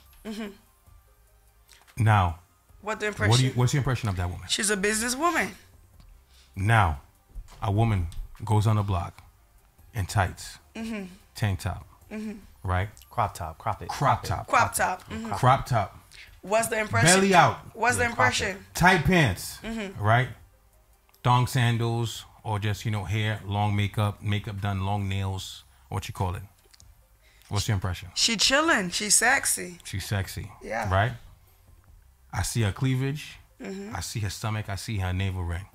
Now, What's the impression? what's your impression of that woman? She's a businesswoman. Now, a woman goes on the block in tights, tank top, right? Crop top, crop it. Crop top. Crop top. Crop top. What's the impression? Belly out. What's the impression? Tight pants, right? Thong sandals, or just, hair, long makeup done, long nails, what you call it. What's your impression? She chilling. She's sexy. She's sexy. Yeah. Right? I see her cleavage. I see her stomach. I see her navel ring.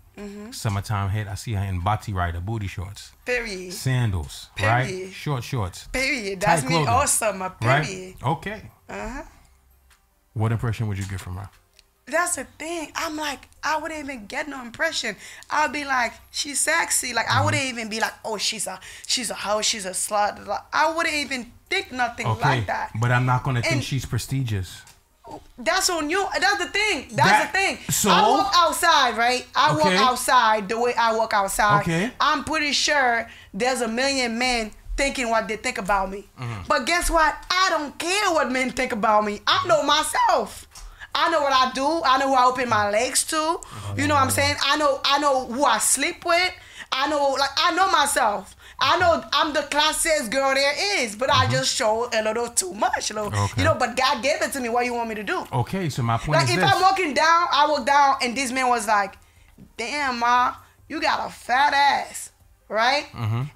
Summertime hit. I see her in bati rider, booty shorts. Period. Sandals. Period. Right? Short shorts. Period. That's Tight me clothing. awesome. Period. Right? Okay. What impression would you get from her? That's the thing. I'm like, I wouldn't even get no impression. I'll be like, she's sexy. Like, I wouldn't even be like, oh, she's a hoe, she's a slut. Like, I wouldn't even think nothing like that. But I'm not going to think And- she's prestigious. That's on you. That's the thing. That's the thing. So? I walk outside, right? I walk Okay. outside the way I walk outside. Okay. I'm pretty sure there's a million men thinking what they think about me. But guess what? I don't care what men think about me. I know myself. I know what I do. I know who I open my legs to. You know what I'm saying? I know who I sleep with. I know myself. I know I'm the classiest girl there is, but I just show a little too much. Okay. But God gave it to me. What you want me to do? Okay, so my point Like, is if this. I'm walking down, I walk down, and this man was like, damn, ma, you got a fat ass, right?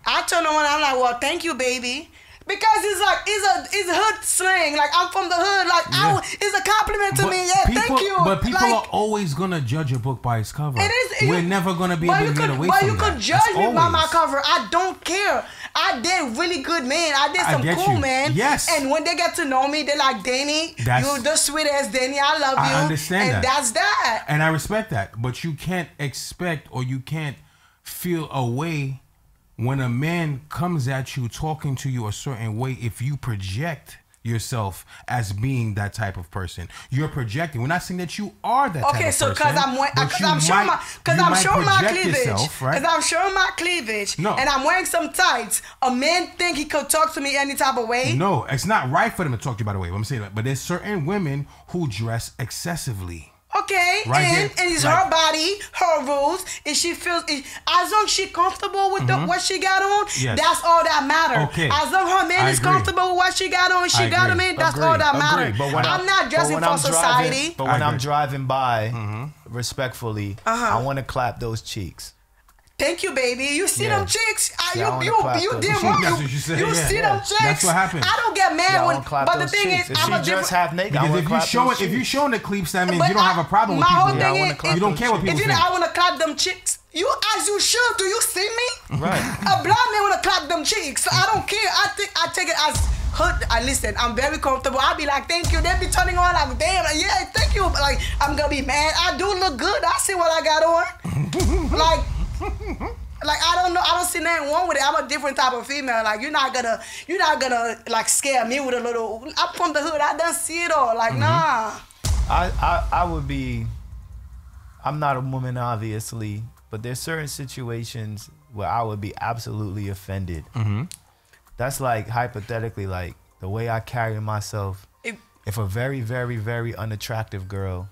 I turn around, I'm like, well, thank you, baby. Because it's like, it's hood slang. Like, I'm from the hood. Like, Yeah. it's a compliment to But me. Yeah, thank you. But people like, are always going to judge a book by its cover. it is. We're never going to be but able you to get could, away but from you that. could judge That's me by my always. cover. I don't care. I did really good, man. I did I some get cool, you. man. Yes. And when they get to know me, they're like, Danny, That's- you the sweetest, Danny. I love you. I understand and that. that's that. And I respect that. But you can't expect or you can't feel a way when a man comes at you talking to you a certain way if you project yourself as being that type of person. You're projecting. We're not saying that you are that type of Okay, so person. because I'm showing my cleavage, right? I'm showing my cleavage, No. and I'm wearing some tights. A man think he could talk to me any type of way. No, it's not right for them to talk to you by the way. I'm saying that. But there's certain women who dress excessively. Okay, Right and there, it's like- her body, her rules, and she feels as long as she comfortable with what she got on. Yes. That's all that matters. Okay. As long as her man I is agree. comfortable with what she got on, she I got agree. him in. That's Agree, all that agree. matters. But when I'm not dressing for society. But I when I'm agree. driving by, respectfully, I want to clap those cheeks. Thank you, baby. You see Yeah. them chicks? Yeah, I wanna You clap did those. wrong. That's what you said, You yeah. see them chicks? That's what happened. I don't get mad Yeah, I when. want to clap But the those thing cheeks. is, If I'm she a dressed different. half naked, I Because want if to you clap show those it, if you cheeks. showing the cleavage, that means But you don't have a problem with my whole people. Yeah, I thing wanna is, clap You don't those care what cheeks. people if you think. I want to clap them chicks, you as you should. Do you see me? Right. A blind man want to clap them cheeks. So I don't care. I take it as hood. I listen. I'm very comfortable. I'll be like, thank you. They be turning on like, damn, yeah, thank you. But like, I'm gonna be mad. I do look good. I see what I got on. Like I don't know. I don't see nothing wrong with it. I'm a different type of female. Like you're not gonna like scare me with a little. I'm from the hood. I done see it all. Like nah. I would be. I'm not a woman, obviously, but there's certain situations where I would be absolutely offended. That's like hypothetically, like the way I carry myself. If a very, very, very unattractive girl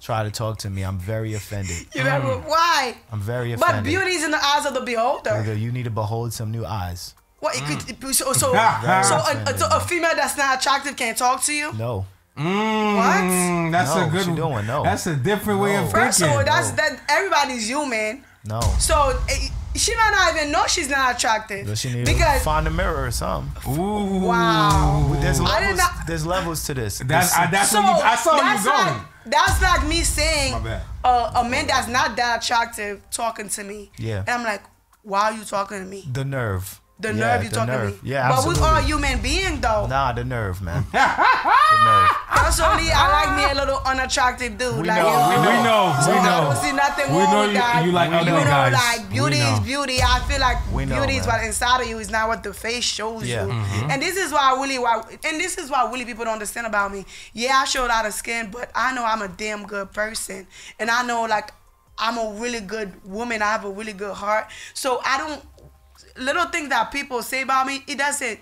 try to talk to me, I'm very offended. Why? I'm very offended. But beauty is in the eyes of the beholder. Nigga, you need to behold some new eyes. What it could so a female that's not attractive can't talk to you? No. What? That's No, a good she doing no. That's a different way of thinking. First of all, that everybody's human. No. So she might not even know she's not attractive. She need to because find a mirror or something. Ooh. wow. There's levels to this. That's so I saw you going. That's like me saying My bad. A man that's not that attractive talking to me. Yeah. And I'm like, why are you talking to me? The nerve. The nerve you talking to me. Yeah, but absolutely. we all human beings though. Nah, the nerve, man. The nerve. Personally, I like me a little unattractive dude. We like, know, you we know. So We I know. don't see nothing We wrong know with that. you like ugly guys. Like beauty We know. is beauty. I feel like We know, beauty is man. what inside of you is not what the face shows Yeah. you. Mm-hmm. And this is why really people don't understand about me. Yeah, I show a lot of skin, but I know I'm a damn good person, and I know like I'm a really good woman. I have a really good heart. So I don't. Little things that people say about me, it doesn't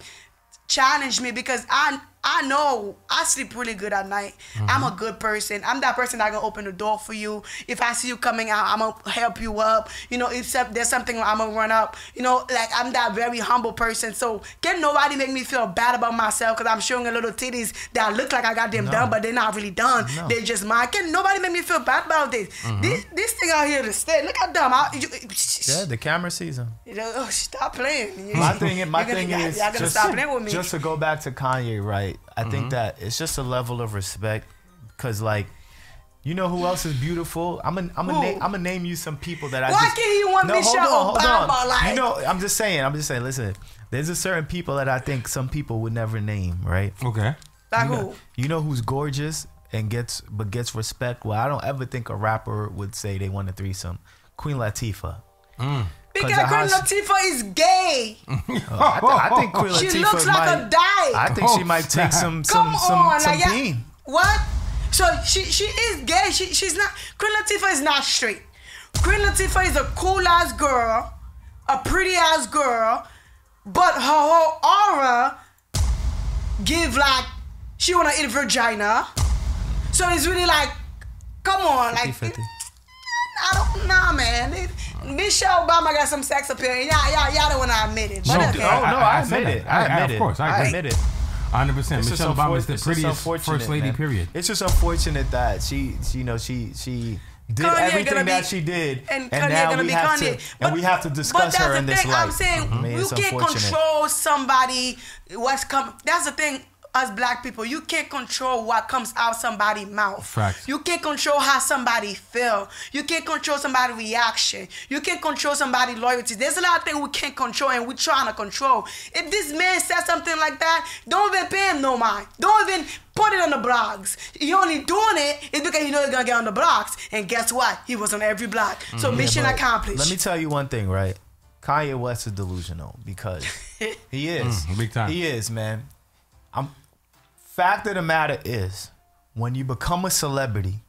challenge me because I know I sleep really good at night. I'm a good person. I'm that person that can open the door for you. If I see you coming out, I'm gonna help you up. You know, if there's something, I'm gonna run up. You know, like I'm that very humble person. So can nobody make me feel bad about myself because I'm showing a little titties that look like I got them done, but they're not really done. No. They're just mine. Can nobody make me feel bad about this? This thing out here to stay. Look how dumb. Yeah, the camera sees him. Stop playing. My thing is y'all gonna stop playing with me. Just to go back to Kanye, right? I think that it's just a level of respect, because like, you know who else is beautiful? I'm gonna name you some people that I. Why can't you want Michelle Obama? Like, you know, I'm just saying. Listen, there's a certain people that I think some people would never name, right? Okay. Like you who? know, you know who's gorgeous and gets respect? Well, I don't ever think a rapper would say they want a threesome. Queen Latifah. Because Queen Latifah is gay. I think Queen Latifah She looks like a dyke. I think she might take some bean. What? So she is gay. She's not. Queen Latifah is not straight. Queen Latifah is a cool ass girl, a pretty ass girl, but her whole aura give like she wanna eat vagina. So it's really like, come on, 50-50. like. I don't know, man. Michelle Obama got some sex appeal. Y'all don't want to admit it. But okay. I admit it. Of course, I admit it. 100%. Michelle Obama is the prettiest first lady. Man. Period. It's just unfortunate that she did Kanye everything that she did, and now we have to discuss her in this light. I'm saying you can't control somebody what's coming. That's the thing. Us black people, you can't control what comes out somebody's mouth. Facts. You can't control how somebody feel. You can't control somebody's reaction. You can't control somebody's loyalty. There's a lot of things we can't control and we're trying to control. If this man says something like that, don't even pay him no mind. Don't even put it on the blogs. He only doing it is because he knows he's gonna get on the blogs. And guess what? He was on every blog. So mission accomplished. Let me tell you one thing, right? Kanye West is delusional because he is. Big time. He is, man. Fact of the matter is, when you become a celebrity,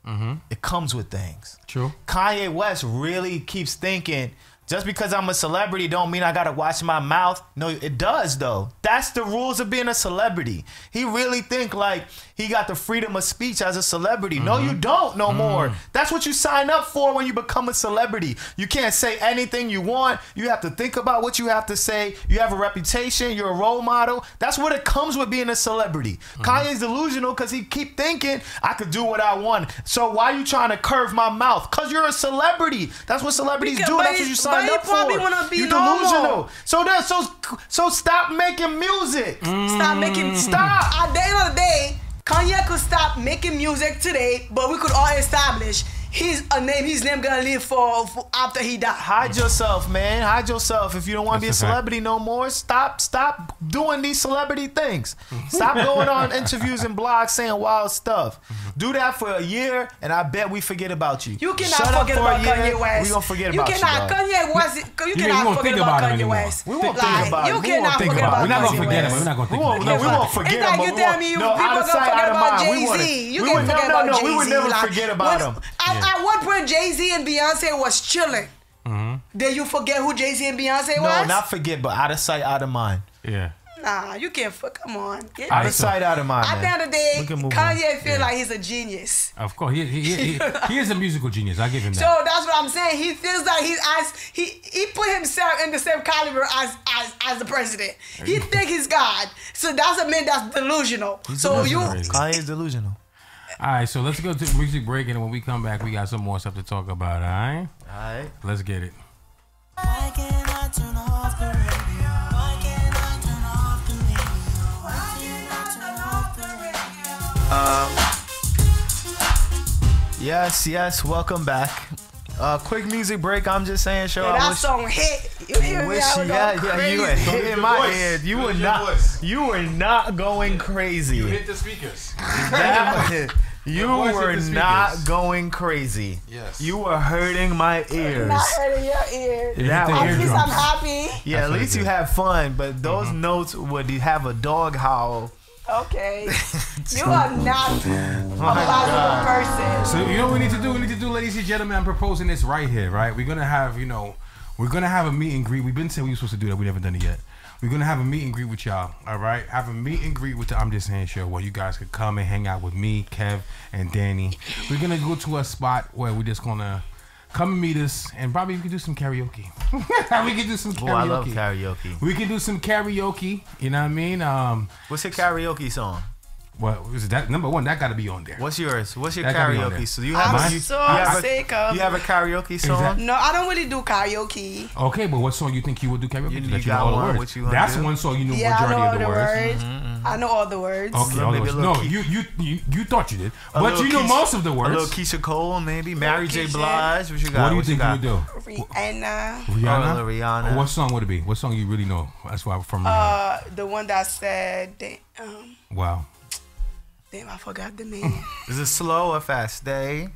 it comes with things. True. Kanye West really keeps thinking, just because I'm a celebrity don't mean I gotta watch my mouth. No, it does though. That's the rules of being a celebrity. He really think like he got the freedom of speech as a celebrity. No, you don't no more. That's what you sign up for when you become a celebrity. You can't say anything you want. You have to think about what you have to say. You have a reputation. You're a role model. That's what it comes with being a celebrity. Kanye's delusional because he keep thinking I could do what I want. So why are you trying to curve my mouth? Because you're a celebrity. That's what celebrities do. That's what you sign up for. You delusional. So stop making music. Stop. At the end of the day, Kanye could stop making music today, but we could all establish his name gonna live for after he died. Hide yourself, man. Hide yourself. If you don't want to be a celebrity no more, stop doing these celebrity things. Stop going on interviews and blogs saying wild stuff. Do that for a year, and I bet we forget about you. You cannot forget about Kanye West. We gonna forget about you. Kanye West. You cannot forget about Kanye West. We won't think about it. You cannot forget about We're not gonna Kanye forget him. West. We're not gonna think about him. We won't forget him. It's like you telling me people gonna forget about Jay-Z. You can't forget about Jay-Z. We would never forget about him. At what point Jay-Z and Beyonce was chilling? Did you forget who Jay-Z and Beyonce was? No, not forget, but out of sight, out of mind. Yeah. Nah, you can't. Come on. Get, Out of sight, out of mind. at the Man. end of the day, We can move Kanye feel like he's a genius. Of course, he is a musical genius. I give him that. So that's what I'm saying. He feels like he put himself in the same caliber as the president. He think he's God. So that's a man that's delusional. Kanye's delusional. All right, so let's go to the music break, and when we come back, we got some more stuff to talk about. All right. All right. Let's get it. Why can't I turn off the radio? Why can't I turn off the radio? Why can't I turn off the radio? Yes, welcome back. Quick music break. I'm just saying, show. Yeah, that song hit. You hear me? You were hitting my head. You were not going crazy. You hit the speakers. You voice were hit the not speakers. going crazy. Yes. You were hurting my ears. Not hurting your ears. That hit the was- At least I'm eardrums. happy. Yeah, at That's least what you it had fun, but those notes would have a dog howl. Okay. You are not a positive person. So you know what we need to do? We need to do, ladies and gentlemen. I'm proposing this right here. Right? We're gonna have, we're gonna have a meet and greet. We've been saying we were supposed to do that. We never done it yet. We're gonna have a meet and greet with y'all. All right? Have a meet and greet with the I'm Just Saying show where you guys could come and hang out with me, Kev, and Danny. We're gonna go to a spot where we're just gonna come and meet us, and probably we can do some karaoke. We can do some karaoke. Oh, I love karaoke. We can do some karaoke. You know what I mean? What's your karaoke song? What is that? Number one, that got to be on there. What's yours? What's your That gotta be on karaoke? there. So you I'm have so sick of. you have a karaoke song? that- No, I don't really do karaoke. Okay, but what song you think you would do karaoke? You Let got all the one, words. what you gonna That's do? one song you know Yeah, I know majority all of the the words. words. I know all the words. Okay, all the Maybe a words. little No, you thought you did, A but little you know Keisha- most of the A little words. Keisha Cole, maybe Mary J. Keisha. Blige. What you got? What do you think you got? would do? Rihanna. Rihanna? Oh, Rihanna. What song would it be? What song you really know? That's why I'm from Rihanna. The one that said, Wow. damn, I forgot the name. Is it slow or fast? Stay.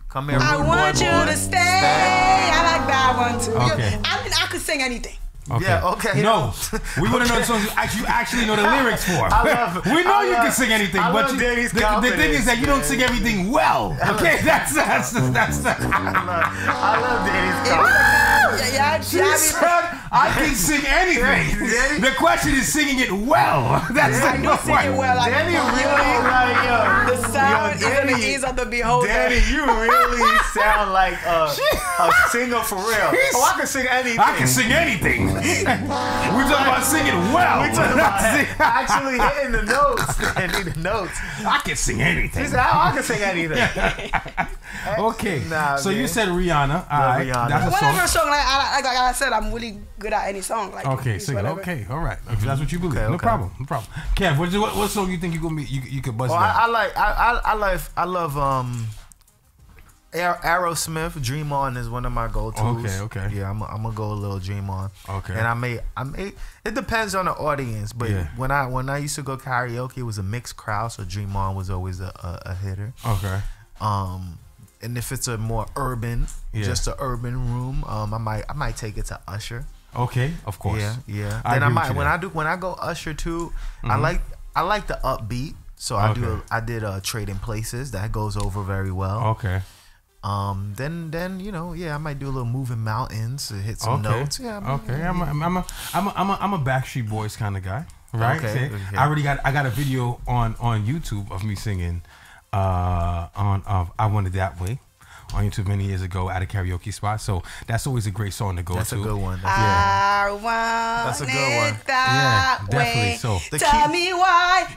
Come here, I rude want boy, you boy. to stay. I like that one too. Okay. I mean, I could sing anything. Okay. Yeah, okay. No, we want to know the songs you actually know the lyrics for. I love it. We know I you love- can sing anything, I but love Danny's the thing is that you don't confidence, sing man. everything well. Okay, that's I love Danny's confidence. Yeah, She said, I can sing anything. Danny- The question is singing it well. That's I the do sing it well. Like, Danny really like yo. the sound Yo, is in the Danny- ears of the beholder. Danny, you really sound like a singer for real. Oh, I can sing anything. I can sing anything. We're talking about singing well. We talking about actually hitting the notes. I need the notes. I can sing He anything. said, I can sing anything. Okay, Nah, so man. you said Rihanna. All right, Rihanna. that's a Whatever song. song, like I said, I'm really good at any song. Like Okay, sing it. whatever. Okay, all right. If that's what you believe, Okay, no okay. problem, no problem. Kev, what song you think you gonna be? You could buzz Well, down? I love Aerosmith. Dream On is one of my go-tos. Okay. Yeah, I'm gonna go a little Dream On. Okay. And I may. It depends on the audience, but Yeah. when I used to go karaoke, it was a mixed crowd, so Dream On was always a hitter. Okay. And if it's a more urban, Yeah. just an urban room, I might take it to Usher. Okay, of course. Yeah. I Then I agree with might you when I go Usher too. Mhm. I like the upbeat. So I did Trading Places that goes over very well. Okay. Then I might do a little Moving Mountains to hit some notes. Yeah. Okay. I'm a Backstreet Boys kind of guy, right? Okay, See, okay. I got a video on YouTube of me singing on I Want It That Way on YouTube many years ago at a karaoke spot. So that's always a great song to go That's to. a good one. I want That's a good one. it that Yeah, definitely way. so. The Tell key- me why.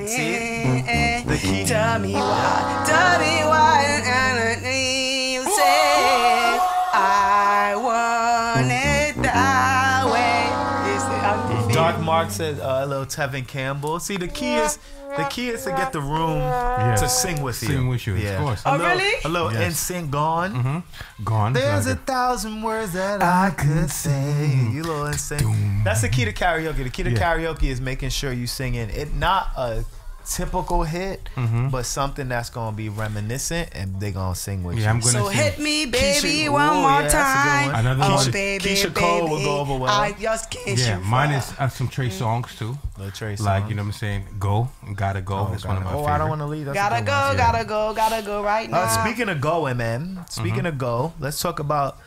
See it? The key. Tell me why. Tell me why. You say I want it that way. You say, I'm defeated. Dark Mark said a little Tevin Campbell. See, the key is to get the room to sing with you. Sing with you, of course. Oh, really? A little Yes. NSYNC Gone. Gone. There's Like 1,000 words that I could say. You little NSYNC. That's the key to karaoke. The key to karaoke is making sure you singing it not a typical hit, but something that's gonna be reminiscent and they gonna sing with Yeah, I'm you. gonna So sing. hit me, baby, Keisha- one ooh, more yeah, that's a good time. one. Another Oh, one. baby, Keisha baby, Cole will go over well. I just can't Yeah, shoot mine fire. is some Trey songs too. Little Trey Like, songs. you know what I'm saying? Go, gotta go. It's one of my favorite. I don't want to leave. That's a Gotta good go, one. gotta go right now. Speaking of going, man. Speaking of go, let's talk about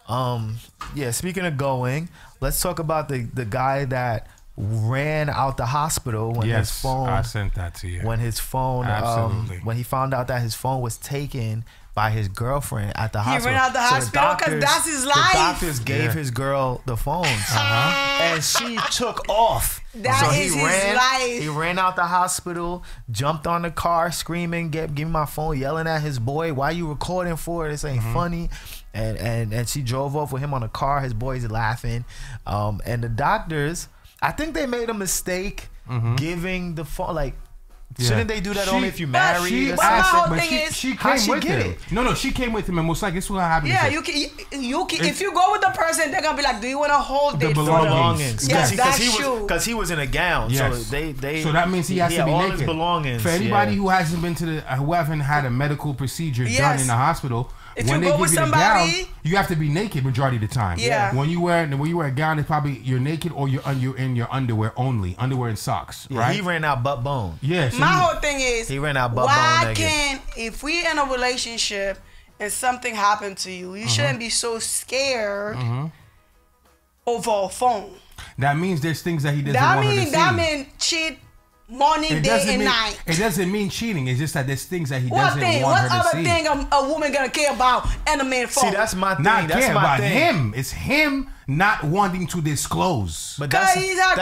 Yeah, speaking of going, let's talk about the guy that ran out the hospital when his phone. I sent that to you. When his phone, Absolutely. when he found out that his phone was taken by his girlfriend at the hospital. He ran out the hospital because that's his life. The doctors gave his girl the phones, and she took off. That is his life. He ran out the hospital, jumped on the car, screaming, "Give me my phone!" Yelling at his boy, "Why you recording for? This ain't funny." And she drove off with him on the car. His boy's laughing, and the doctors, I think they made a mistake giving the phone. Like, shouldn't they do that only if you married? She came with him. No, she came with him, and most likely this is what happened. Yeah, you can. If you go with the person, they're gonna be like, "Do you want to hold the it?" belongings? Yes, that's true. Because he was in a gown, so they. So that means he has to be all naked. his belongings. For anybody who hasn't been to who haven't had a medical procedure done in the hospital. If when you they go give with you the somebody, gown, you have to be naked majority of the time. Yeah. When you wear a gown, it's probably you're naked or you're in your underwear only, underwear and socks. Yeah, right? He ran out butt bone. Yeah. So my whole thing is, he ran out butt bone. Why can't, if we in a relationship and something happened to you, you shouldn't be so scared over a phone. That means there's things that he doesn't want her to see. That means cheat morning, day, and night. It doesn't mean cheating. It's just that there's things that he doesn't want what her to other see. thing a woman gonna care about and a man phone? See, that's my thing. Not that's care my about thing. him. It's him not wanting to disclose. But Cause he got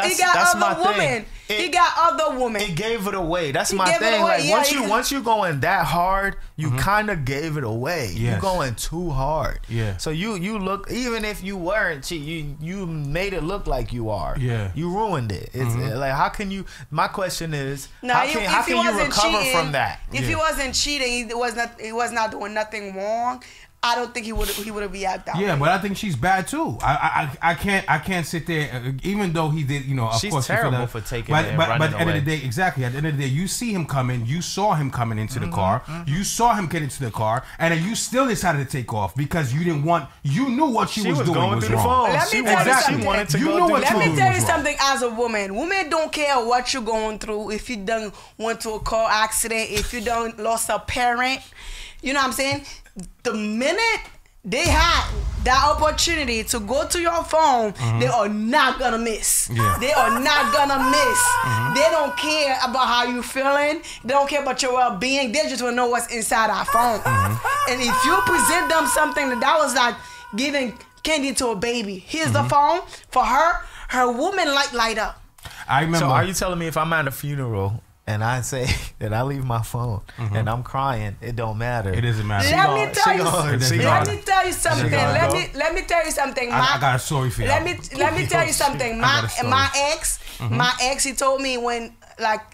other women. He got other women. It gave it away. That's my gave it thing. away. Like Yeah, once you going that hard, you kind of gave it away. Yes. You going too hard. Yeah. So you look, even if you weren't cheating, you made it look like you are. Yeah. You ruined it. It's like, how can you? My question is, Now, how can you recover from that? If he wasn't cheating, he was not doing nothing wrong. I don't think he would react that way. Yeah, but I think she's bad too. I can't sit there, even though he did, of She's course. terrible for taking but, it and but running at the end of the away. day, exactly. At the end of the day, you see him coming. You saw him coming into the car. You saw him get into the car, and then you still decided to take off because you didn't want. You knew what she was doing going was through the wrong. phone. Let me She tell you something. She wanted to You go know through what the Let you me doing tell you was wrong. something. As a woman, women don't care what you're going through. If you done went to a car accident, if you done lost a parent, you know what I'm saying? The minute they had that opportunity to go to your phone, they are not gonna miss. Yeah. They are not gonna miss. They don't care about how you feeling. They don't care about your well-being. They just wanna know what's inside our phone. And if you present them something that was like giving candy to a baby, here's the phone for her woman light up. I remember. So are you telling me if I'm at a funeral and I say that I leave my phone and I'm crying, it don't matter? It doesn't matter. Let me tell you something. She Let me tell you something. I got a story for you. Let me tell you something. My ex, he told me when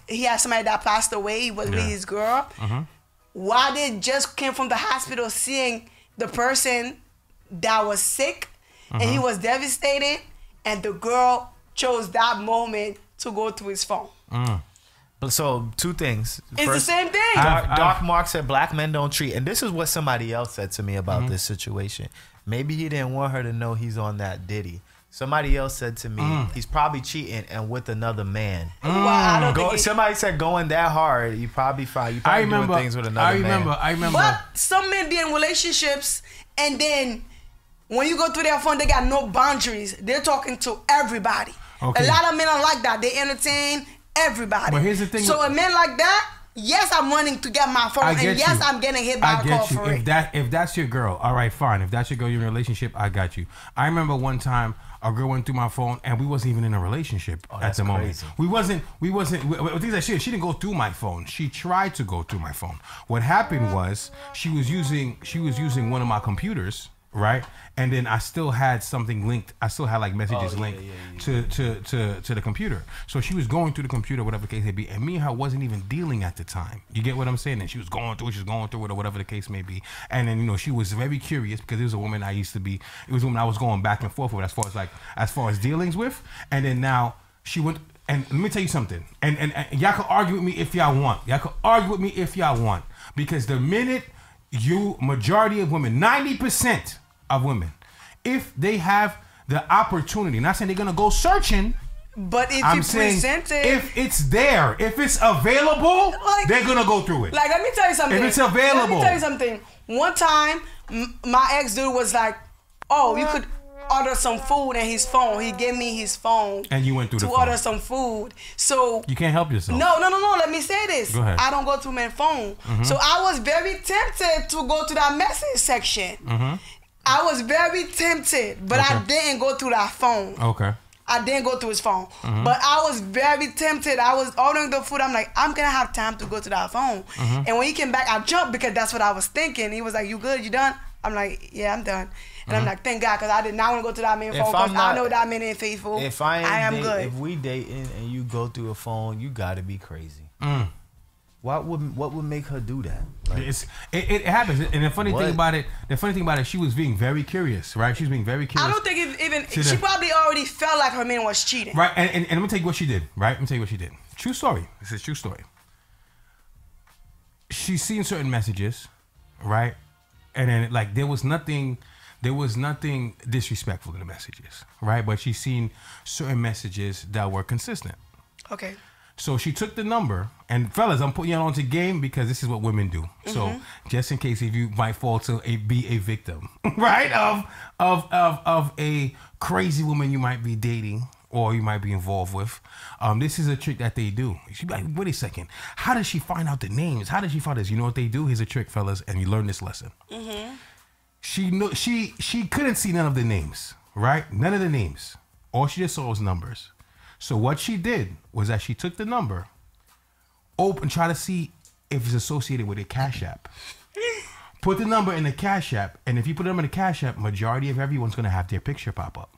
he had somebody that passed away. He was with his girl. While they just came from the hospital, seeing the person that was sick, and he was devastated, and the girl chose that moment to go to his phone. So two things. It's the same thing. Doc Mark said black men don't treat, and this is what somebody else said to me about this situation. Maybe he didn't want her to know he's on that Diddy. Somebody else said to me, he's probably cheating and with another man. Well, I don't think Somebody said going that hard, you probably fine. You probably doing things with another man. I remember. But some men be in relationships, and then when you go through their phone, they got no boundaries. They're talking to everybody. Okay. A lot of men are like that. They entertain everybody. But here's the thing. So a man like that, yes, I'm running to get my phone, and yes, I'm getting hit by a call for it. If that's your girl, all right, fine. If that's your girl, you're in a relationship, I got you. I remember one time a girl went through my phone, and we wasn't even in a relationship at the moment. Crazy. We wasn't. Things that she didn't go through my phone. She tried to go through my phone. What happened was she was using one of my computers, right? And then I still had something linked. I still had like messages linked to the computer. So she was going through the computer, whatever the case may be, and me and her wasn't even dealing at the time. You get what I'm saying? And she was going through it, or whatever the case may be. And then she was very curious because it was a woman I used to be. It was a woman I was going back and forth with as far as dealings with. And then now she went. And let me tell you something. And y'all can argue with me if y'all want. Because the minute majority of women, 90% of women, if they have the opportunity, not saying they're gonna go searching, but if I'm you saying present it, if it's there, if it's available, they're gonna go through it. Like, let me tell you something. If it's available. Let me tell you something. One time, my ex dude was like, oh, you could order some food and his phone. He gave me his phone. And you went through to the phone. order some food. So You can't help yourself. no. Let me say this. Go ahead. I don't go through my phone. So I was very tempted to go to that message section. I was very tempted, but I didn't go through that phone. Okay. I didn't go through his phone. But I was very tempted. I was ordering the food. I'm like, I'm going to have time to go to that phone. And when he came back, I jumped because that's what I was thinking. He was like, you good? You done? I'm like, yeah, I'm done. And I'm like, thank God, because I did not want to go to that man phone because I know that man ain't faithful. If I am good. If we dating and you go through a phone, you gotta be crazy. What would make her do that? Like, it happens. And the funny thing about it, she was being very curious, right? She was being very curious. I don't think she probably already felt like her man was cheating. Right, and let me tell you what she did, right? Let me tell you what she did. True story. This is a true story. She's seen certain messages, right? And then like there was nothing disrespectful in the messages, right? But she's seen certain messages that were consistent. Okay. So she took the number, and fellas, I'm putting you on to game because this is what women do. So just in case if you might fall to be a victim, right, of a crazy woman you might be dating or you might be involved with, this is a trick that they do. She'd be like, wait a second, how does she find out the names? How does she find this? You know what they do? Here's a trick, fellas, and you learn this lesson. She couldn't see none of the names, right? None of the names. All she just saw was numbers. So what she did was that she took the number, open, try to see if it's associated with a Cash App. Put the number in the Cash App, and if you put them in the Cash App, majority of everyone's gonna have their picture pop up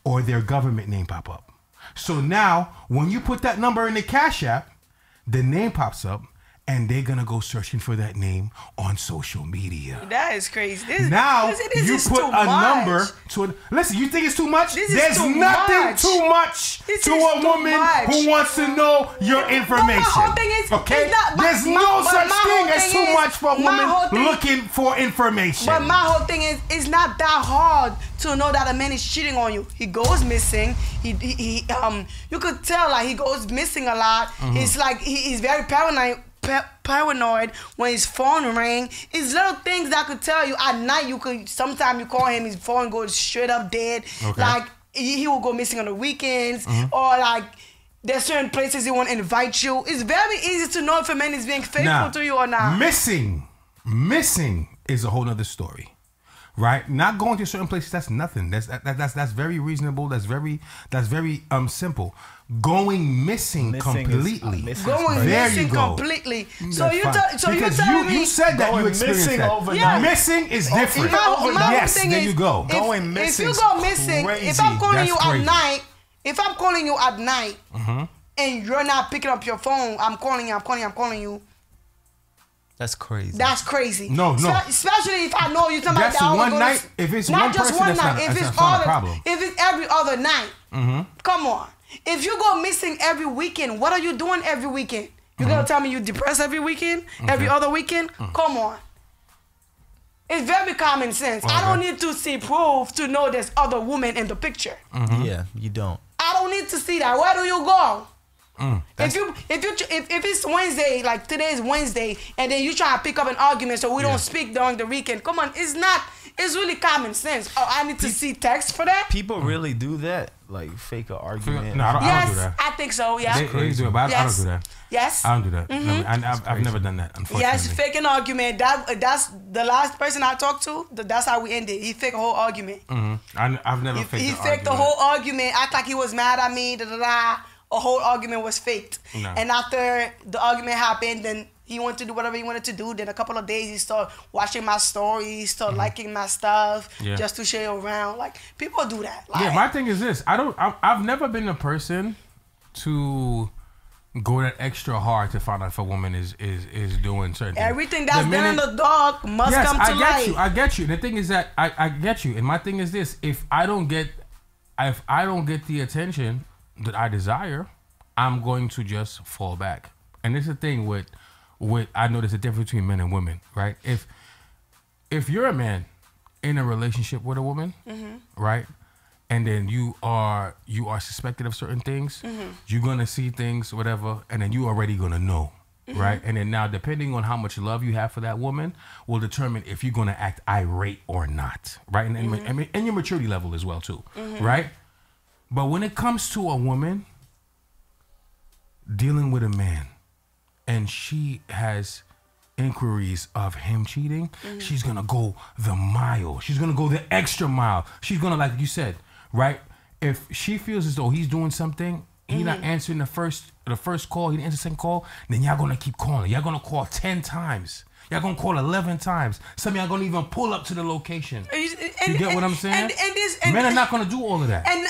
or their government name pop up. So now, when you put that number in the Cash App, the name pops up, and they're gonna go searching for that name on social media. That is crazy. Now this you is put too a much. number to it. Listen, you think it's too much? This is There's too nothing much. too much This to is a too woman much. who wants to know your information. My whole thing is, okay? it's not- There's my- no but such my thing whole as thing too is- much for a my whole woman thing- looking for information. But my whole thing is, it's not that hard to know that a man is cheating on you. He goes missing. You could tell like he goes missing a lot. It's like he's very paranoid when his phone ring. It's little things that could tell you at night. Sometimes you call him, his phone goes straight up dead. Okay. Like he will go missing on the weekends, or like there's certain places he won't invite you. It's very easy to know if a man is being faithful Now, to you or not. Missing is a whole nother story, right? Not going to certain places, that's nothing. That's very reasonable. That's very simple. Going missing completely. Going There missing you go. completely. So That's you fine. telling Because me you said that Going you experienced missing that. overnight. Yeah. Missing is different. My Yes, thing there is, you go. Going missing If you is go missing, if crazy. I'm calling That's you crazy. at night, and you're not picking up your phone, I'm calling you. That's crazy. That's crazy. No. Especially if I know you talking That's about one night. If it's not one just person, one that's night. not- If that's it's not a problem. if it's every other night, come on. If you go missing every weekend, what are you doing every weekend? You gonna tell me you depressed every weekend, every other weekend? Come on. It's very common sense. I don't need to see proof to know there's other women in the picture. Yeah, you don't. I don't need to see that. Where do you go? If it's Wednesday, like today is Wednesday, and then you try to pick up an argument so we don't speak during the weekend. Come on, it's really common sense. Oh, I need to see text for that? People really do that, like fake an argument. No, I don't Yes, do that. I think so, yeah. They do it, but I don't do that. Yes. I don't do that. I've never done that, unfortunately. Yes, fake an argument. That's the last person I talked to. That's how we ended. He faked a whole argument. I've never faked He an faked the argument. whole argument. Act like he was mad at me. A whole argument was faked. No. And after the argument happened, then he wanted to do whatever he wanted to do. Then a couple of days he started watching my stories, started liking my stuff, just to share around. Like people do that. Like, Yeah, my thing is this. I've never been a person to go that extra hard to find out if a woman is doing certain things. everything that's done in the dark must come to light. I get you. The thing is that I get you. And my thing is this: if I don't get the attention that I desire, I'm going to just fall back. And this is the thing with I know there's a difference between men and women, right? If you're a man in a relationship with a woman, right, and then you are suspected of certain things, you're gonna see things, whatever, and then you already gonna know right? And then now, depending on how much love you have for that woman, will determine if you're going to act irate or not, right? And your maturity level as well, too, right? But when it comes to a woman dealing with a man and she has inquiries of him cheating, she's going to go the mile. She's going to go the extra mile. She's going to, like you said, right? If she feels as though he's doing something, he not answering the first call, he didn't answer the second call, then y'all gonna keep calling. Y'all gonna call 10 times. Y'all gonna call 11 times. Some of y'all gonna even pull up to the location. You get what I'm saying? Men are not gonna do all of that. And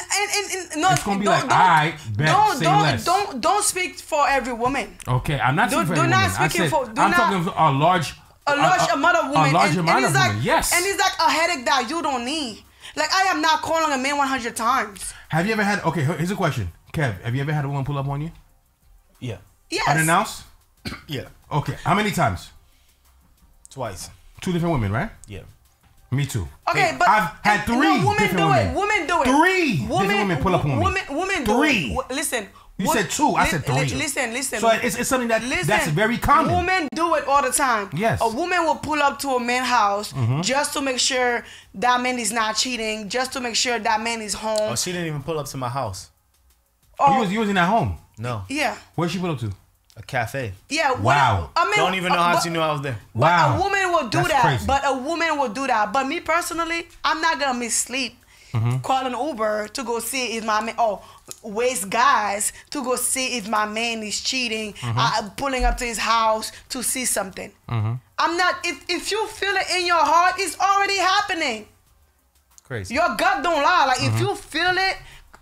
no, it's gonna be like, all right, bet, say less. Don't speak for every woman. Okay, I'm not speaking for every woman. I'm talking a large amount of women. A large amount of women, yes. And it's like a headache that you don't need. Like, I am not calling a man 100 times. Have you ever had, okay, here's a question. Kev, have you ever had a woman pull up on you? Yeah. Yes. Unannounced? Yeah. Okay, how many times? Twice. 2 different women, right? Yeah. Me too. Okay, but I've had 3 different women. Women do it. 3 different women pull up on me. Women do 3. it. Listen. You said 2. I said 3. Listen. So it's something that's very common. Women do it all the time. Yes. A woman will pull up to a man's house just to make sure that man is not cheating, just to make sure that man is home. Oh, she didn't even pull up to my house. Oh, you wasn't at home. No. Yeah. Where'd she pull up to? A cafe. Yeah. Wow. I mean, Don't even know how she knew I was there. Wow. A woman will do That's that. crazy. But a woman will do that. But me personally, I'm not gonna miss sleep. Calling Uber to go see if my man, waste guys to go see if my man is cheating, pulling up to his house to see something. I'm not, if you feel it in your heart, it's already happening. Crazy. Your gut don't lie. Like, if you feel it,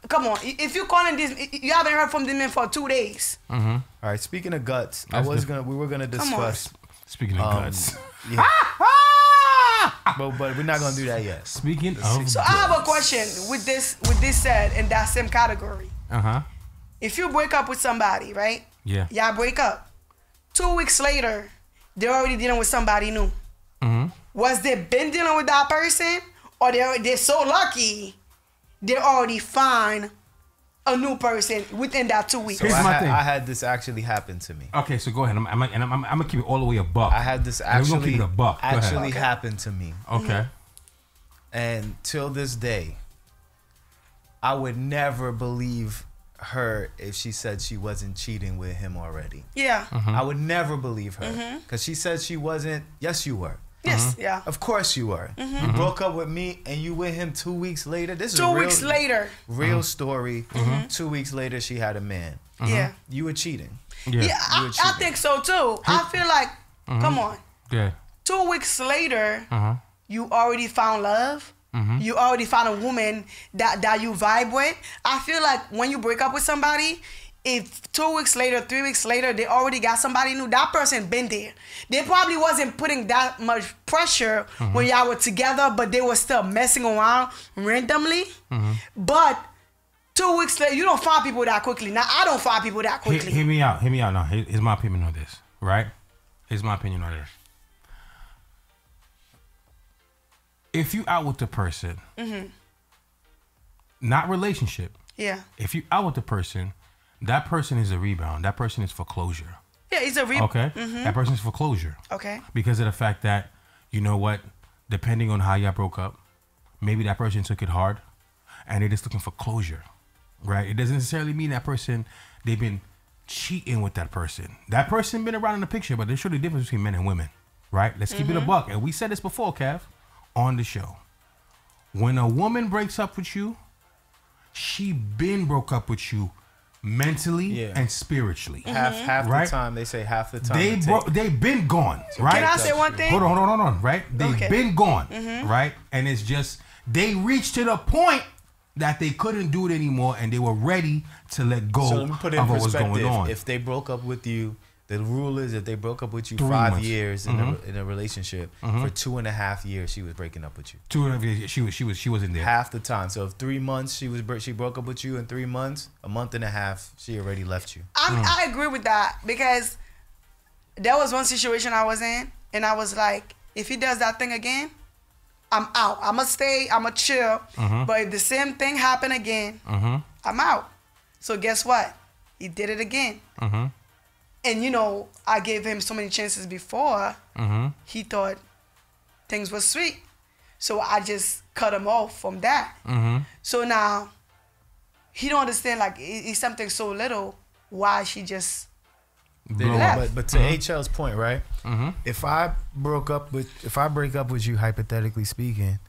come on. If you calling this, you haven't heard from this man for 2 days. All right, speaking of guts, we were gonna discuss. Speaking of guts. Yeah. but we're not gonna do that yet. Speaking of So I have a question with this said in that same category. If you break up with somebody, right? Yeah. Y'all break up. 2 weeks later, they're already dealing with somebody new. Was they been dealing with that person, or they're so lucky they already find a new person within that 2 weeks? So Here's my thing. I had this actually happen to me. Okay, so go ahead. I'm gonna keep it all the way a buck. I had this We're gonna actually keep it a buck. Go ahead. happen to me. Okay. And till this day, I would never believe her if she said she wasn't cheating with him already. Yeah. I would never believe her because she said she wasn't. Yes, you were. Yes. Yeah. Of course you were. You broke up with me and you with him 2 weeks later. This is 2 a weeks later. real story. 2 weeks later, she had a man. Yeah. You were cheating. Yeah, I think so too. I feel like, come on. Yeah. 2 weeks later, you already found love. You already found a woman that you vibe with. I feel like when you break up with somebody, if 2 weeks later, 3 weeks later, they already got somebody new, that person been there. They probably wasn't putting that much pressure when y'all were together, but they were still messing around randomly. But 2 weeks later, you don't find people that quickly. Now, I don't find people that quickly. Hear me out. Hear me out now. Here's my opinion on this, right? Here's my opinion on this. If you out with the person, not relationship. Yeah. If you out with the person, that person is a rebound. That person is for closure. Yeah, it's a rebound. Okay? That person is for closure. Okay. Because of the fact that, you know what, depending on how y'all broke up, maybe that person took it hard and they're just looking for closure, right? It doesn't necessarily mean that person, they've been cheating with that person. That person been around in the picture, but there's surely a difference between men and women, right? Let's keep it a buck. And we said this before, Kev, on the show. When a woman breaks up with you, she been broke up with you mentally and spiritually. Half right? the time, they say half the time. They've been gone, right? Can I say one thing? Hold on, right? They've been gone, right? And it's just, they reached to the point that they couldn't do it anymore and they were ready to let go So let me put it in of what was perspective. going on. If they broke up with you, the rule is if they broke up with you 3 5 months. years in a relationship, for 2.5 years she was breaking up with you. 2.5 years, she wasn't there. Half the time. So if 3 months she broke up with you in 3 months, a month and a half she already left you. I agree with that because there was one situation I was in and I was like, if he does that thing again, I'm out. I'm going to stay. I'm going to chill. But if the same thing happen again, I'm out. So guess what? He did it again. And you know, I gave him so many chances before. He thought things were sweet, so I just cut him off from that. So now he don't understand, like, it's something so little. Why she just left? But to HL's point, right? If I break up with you, hypothetically speaking,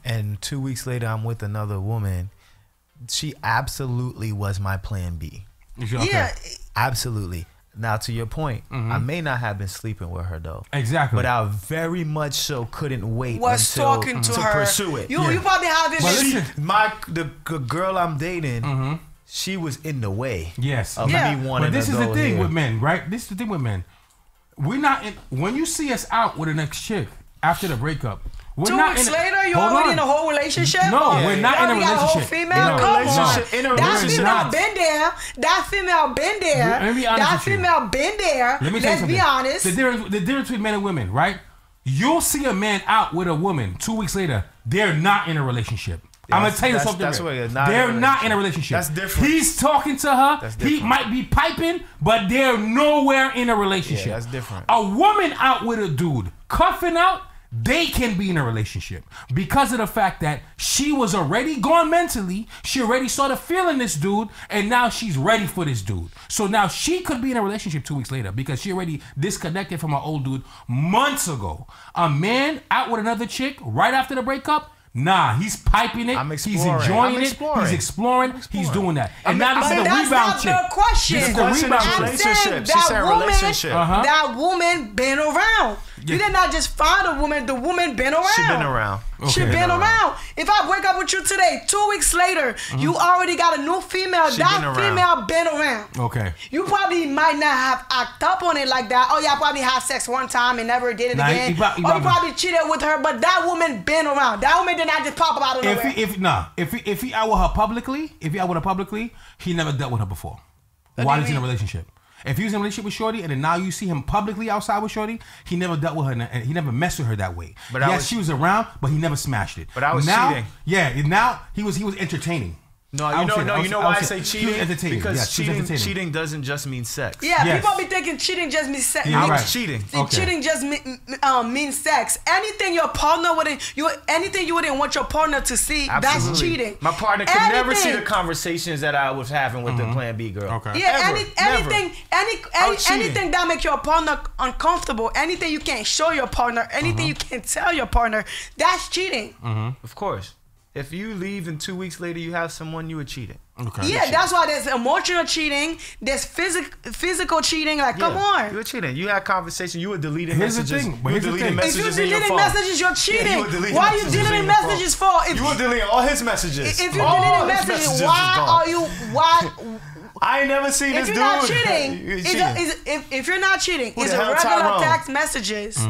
and 2 weeks later I'm with another woman, she absolutely was my plan B. Okay. Yeah, Absolutely. Now, to your point, I may not have been sleeping with her though. Exactly. But I very much so couldn't wait was until talking to her. pursue it. You probably have But this. listen, The girl I'm dating, she was in the way. yes. Of Yeah. me wanting But this to is go the thing here. with men, right? This is the thing with men. We're not in, when you see us out with an ex chick after the breakup. We're 2 not weeks in later, you're hold already on. in a whole relationship? No, Oh, we're not you in a already got whole relationship. female? In a Come on. relationship- in a That relationship. female Not. been there. That female been there. Let me be honest That with you. female been there. Let me tell you Let's something. be honest. The difference between men and women, right? You'll see a man out with a woman 2 weeks later. They're not in a relationship. I'm gonna tell you something. That's where they're They're not in a relationship. That's different. He's talking to her. That's He different. might be piping, but they're nowhere in a relationship. Yeah, that's different. A woman out with a dude cuffing out, they can be in a relationship because of the fact that she was already gone mentally. She already started feeling this dude, and now she's ready for this dude. So now she could be in a relationship 2 weeks later because she already disconnected from her old dude months ago. A man out with another chick right after the breakup. Nah, he's piping it. I'm He's exploring. enjoying I'm it. exploring. He's exploring. He's doing that. And now this But is the that's rebound not chick. the question. This is the The question rebound is chick. I'm relationship. saying She that said woman, relationship. that woman been around. You Yeah. did not just find a woman. The woman been around. She been around. She Okay. been around. If I break up with you today, 2 weeks later, you already got a new female. She That been around. female been around. Okay. You probably might not have act up on it like that. Oh, yeah, I probably had sex one time and never did it Nah, again. he prob- he Or you probably- probably cheated with her, but that woman been around. That woman did not just pop up out of nowhere. If he out with her publicly, he never dealt with her before. What While do he's you in a mean? relationship. If he was in a relationship with Shorty and then now you see him publicly outside with Shorty, he never dealt with her and he never messed with her that way. But I yes, was- she was around, but he never smashed it. But I was now, cheating. Yeah, now he was entertaining. No, I you would say that. know I why would I say say he was cheating? entertaining. Because Yes, he was entertaining. cheating doesn't just mean sex. Yeah, Yes. people be thinking cheating just means sex. Yeah, I right. was cheating. Okay. Cheating just means sex. Anything your partner anything you wouldn't want your partner to see, that's Absolutely. cheating. My partner could never see the Anything. conversations that I was having with the Plan B girl. Okay. Yeah, Ever. Never. anything that make your partner uncomfortable, anything you can't show your partner, anything you can't tell your partner, that's cheating. Of course. If you leave and 2 weeks later you have someone, you were cheating. Okay. Yeah, that's why there's emotional cheating, there's physical cheating. Like, come You on. were cheating. You had conversation. You were deleting Here's the messages. thing, but You were here's the deleting thing. If you're messages in your deleting phone. messages, you're cheating. Yeah, you were deleting Why are you messages in deleting your phone. messages for? You were deleting all his messages. If you're All deleting his messages, was why gone. are you? Why? I ain't never seen If this you're not dude. cheating, You're it's cheating. if you're not cheating, Who it's the a hell regular Tyrone? text messages.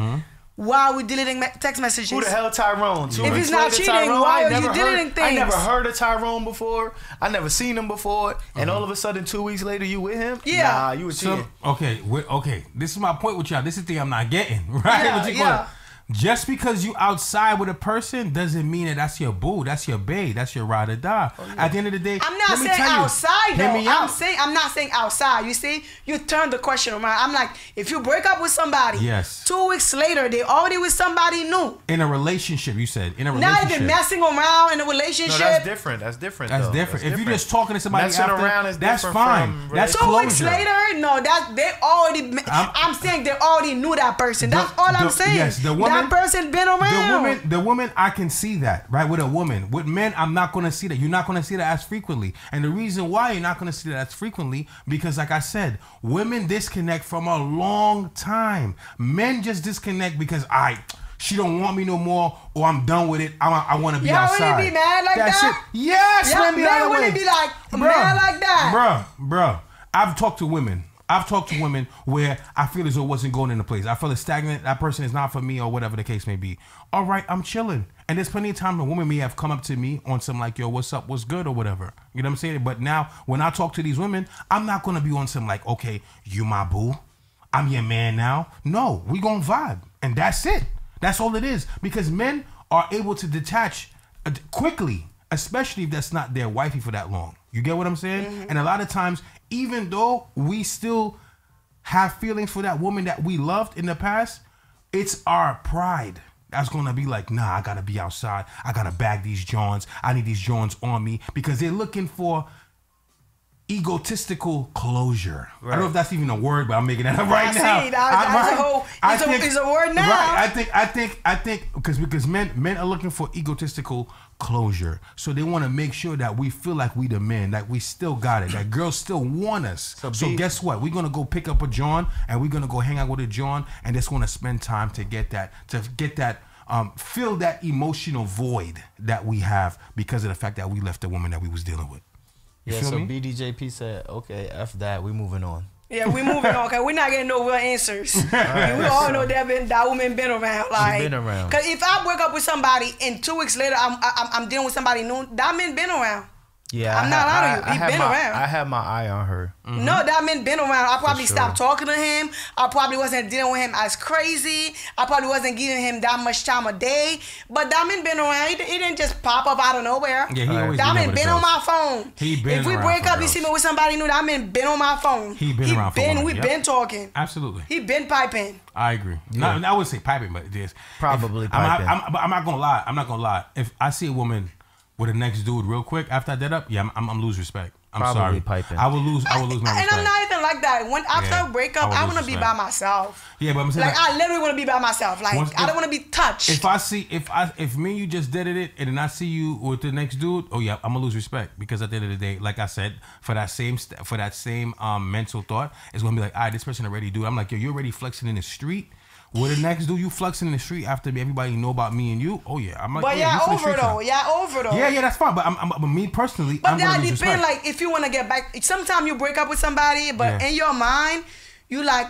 Why are we deleting text messages? Who the hell Tyrone? If he's not cheating, why are you deleting I never things? heard of Tyrone before. I never seen him before. And all of a sudden, 2 weeks later, you with him? Yeah. Nah, you were cheating. Okay. This is my point with y'all. This is the thing I'm not getting, right? Yeah, What you call yeah. it? Just because you outside with a person doesn't mean that that's your boo, that's your bae, that's your ride or die. At the end of the day, I'm not let me saying tell you, outside hear though. me out. I'm not saying outside. You see, you turn the question around. I'm like, if you break up with somebody, Yes. 2 weeks later they already with somebody new. In a relationship, you said. In a Not relationship. even messing around in a No, relationship. that's different. That's different. That's though. different. That's If you're just talking to somebody Messing after, around is that's different fine. from That's 2 closure. weeks later, no, they already. I'm saying they already knew that person. That's all I'm saying. Yes, the woman. That person been around. The woman, I can see that, right? With a woman. With men, I'm not going to see that. You're not going to see that as frequently. And the reason why you're not going to see that as frequently, because like I said, women disconnect from a long time. Men just disconnect because she don't want me no more, or I'm done with it. I want to be Y'all outside. wouldn't be mad like That's that? it. Yes, Yeah, men be men that way. wouldn't be like mad like that. Bruh. I've talked to women where I feel as though it wasn't going into place. I feel it's stagnant. That person is not for me, or whatever the case may be. All right, I'm chilling. And there's plenty of times a woman may have come up to me on some like, yo, what's up, what's good, or whatever. You know what I'm saying? But now, when I talk to these women, I'm not going to be on some like, okay, you my boo. I'm your man now. No, we going to vibe. And that's it. That's all it is. Because men are able to detach quickly, especially if that's not their wifey for that long. You get what I'm saying? And a lot of times, even though we still have feelings for that woman that we loved in the past, it's our pride that's gonna be like, nah, I gotta be outside. I gotta bag these Johns. I need these Johns on me because they're looking for egotistical closure. Right. I don't know if that's even a word, but I'm making that up right now. It's a word now. Right. I think because men are looking for egotistical closure. So they want to make sure that we feel like we the men, that we still got it, that girls still want us. So guess what? We're gonna go pick up a John and we're gonna go hang out with a John and just want to spend time to get that fill that emotional void that we have because of the fact that we left the woman that we was dealing with. You feel me? BDJP said, okay, F that, we moving on. Yeah, we moving on, because we're not getting no real answers. Right, we all know that woman been around. Like, she been around. Because if I break up with somebody and 2 weeks later I'm dealing with somebody new, that man been around. Yeah, I'm not lying to you. He been around. I had my eye on her. Mm-hmm. No, that man been around. I probably stopped talking to him. I probably wasn't dealing with him as crazy. I probably wasn't giving him that much time a day. But that man been around. He didn't just pop up out of nowhere. Yeah, he always that man been on my phone. He been if we break up, you see me with somebody new, that man been on my phone. He been around for a while. We been talking. Absolutely. He been piping. I agree. Yeah. No, I wouldn't say piping, but it is. Probably piping. I'm not gonna lie. I'm not gonna lie. If I see a woman with the next dude real quick after I dead up, yeah, I'm lose respect. I'm probably sorry. Piping. I will lose my respect. And I'm not even like that. When after a breakup, I want to be by myself. Yeah, but I'm saying like I literally want to be by myself. Like I don't want to be touched. If me and you just did it and then I see you with the next dude, oh yeah, I'm gonna lose respect because at the end of the day, like I said, for that same mental thought, it's gonna be like, all right, this person already do. I'm like, yo, you're already flexing in the street. With the next dude, you flexing in the street after everybody know about me and you. Oh yeah, I'm like, but yeah, over though. Yeah, that's fine. But but me personally, but I'm that gonna lose depend. respect. Like if you want to get back, sometimes you break up with somebody, but in your mind, you like,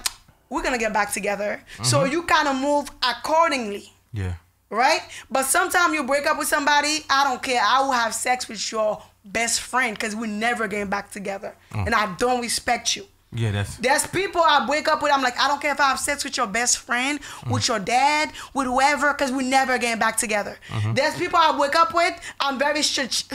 we're gonna get back together. Mm-hmm. So you kind of move accordingly. Yeah. Right. But sometimes you break up with somebody. I don't care. I will have sex with your best friend because we're never getting back together, and I don't respect you. Yeah, there's people I wake up with. I'm like, I don't care if I have sex with your best friend, with your dad, with whoever, because we never getting back together. Mm-hmm. There's people I wake up with. I'm very strategic.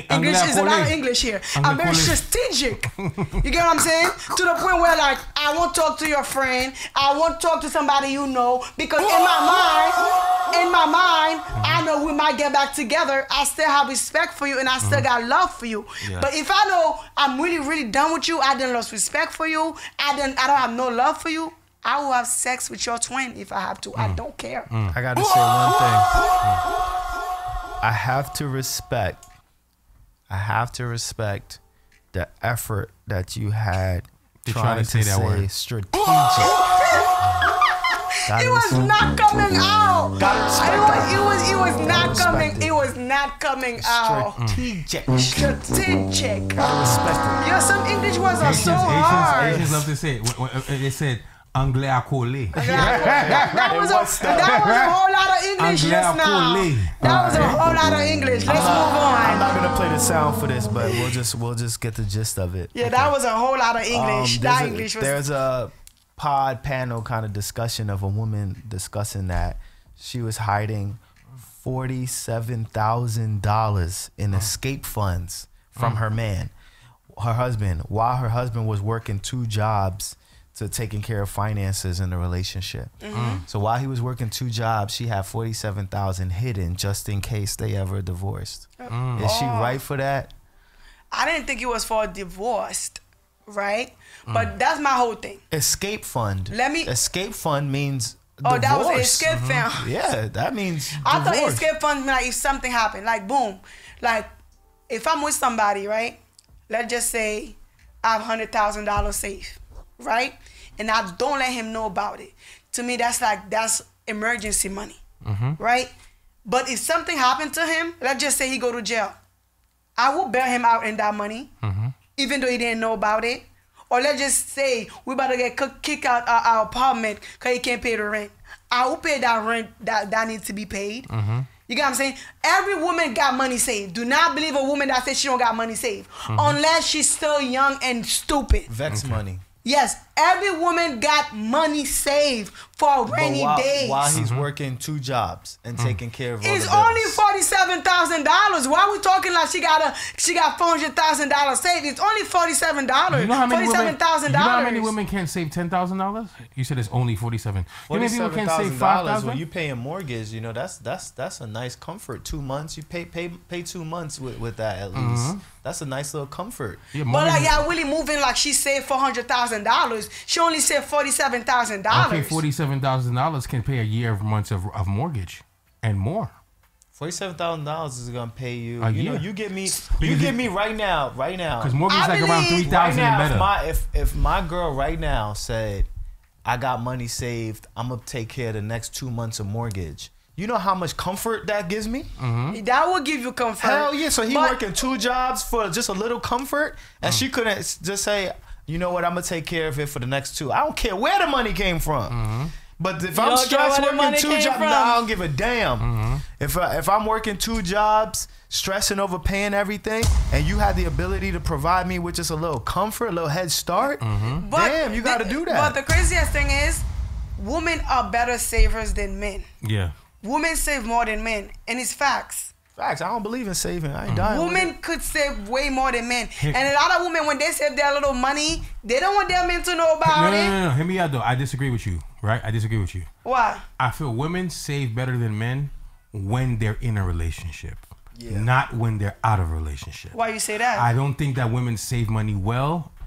English is a lot of English here. I'm very strategic. You get what I'm saying? To the point where like I won't talk to your friend. I won't talk to somebody you know because in my mind, I know we might get back together. I still have respect for you and I still got love for you. Yeah. But if I know I'm really, really done with you, I done lost respect for you, I don't have no love for you, I will have sex with your twin if I have to. I don't care. I got to say one thing. I have to respect the effort that you had trying to say that word. Strategic. It was not coming out. It was not coming. It was not coming out. Strategic. Gotta respect it. Yo, some English words are so hard. Asians love to say it. They said anglais à coller. That was a whole lot of English just now. That was a whole lot of English. Let's move on. I'm not gonna play the sound for this, but we'll just get the gist of it. Yeah, that was a whole lot of English. That English was. There's a pod panel kind of discussion of a woman discussing that she was hiding $47,000 in escape funds from her husband, while her husband was working 2 jobs to taking care of finances in the relationship. So while he was working 2 jobs, she had $47,000 hidden just in case they ever divorced. Is she right for that? I didn't think it was for divorced. Right? But that's my whole thing. Escape fund. Escape fund means divorce. That was an escape fund. Yeah, that means I thought escape fund meant like if something happened, like boom. Like if I'm with somebody, right? Let's just say I have $100,000 safe, right? And I don't let him know about it. To me, that's emergency money, right? But if something happened to him, let's just say he go to jail, I will bail him out in that money. Even though he didn't know about it. Or let's just say we about to get kicked out our apartment because he can't pay the rent. I will pay that rent that needs to be paid. You get what I'm saying? Every woman got money saved. Do not believe a woman that says she don't got money saved. Unless she's still young and stupid. Vex money. Yes. Every woman got money saved for a rainy days. While he's working 2 jobs and taking care of all It's the bills. only $47,000. Why are we talking like she got $400,000 saved? It's only $47. You know how many women? $47,000. You know how many women can't save $10,000? You said it's only 47. How many people can't save $47,000 $5,000? when you pay a mortgage, you know, that's a nice comfort. 2 months, you pay 2 months with that at least. That's a nice little comfort. Yeah, But like y'all really moving like she saved $400,000. She only saved $47,000. Okay, $47,000 can pay a year of months of mortgage and more. $47,000 is gonna pay you. A You know, year. you get me right now. Because mortgage is I like around believe- 3,000 Right and now, better. if my girl right now said, I got money saved, I'm gonna take care of the next 2 months of mortgage. You know how much comfort that gives me? That will give you comfort. Hell yeah! So he But- working 2 jobs for just a little comfort, and she couldn't just say, you know what, I'm gonna take care of it for the next 2. I don't care where the money came from. But if I'm don't care stressed where the money working 2 came jobs, from. I don't give a damn. If I'm working 2 jobs, stressing over paying everything, and you have the ability to provide me with just a little comfort, a little head start, damn, you got to do that. But the craziest thing is, women are better savers than men. Yeah. Women save more than men, and it's facts. Facts. I don't believe in saving. I ain't dying. with Women it. could save way more than men. And a lot of women, when they save their little money, they don't want their men to know about it. No. Hear me out though. I disagree with you, right? I disagree with you. Why? I feel women save better than men when they're in a relationship, not when they're out of a relationship. Why you say that? I don't think that women save money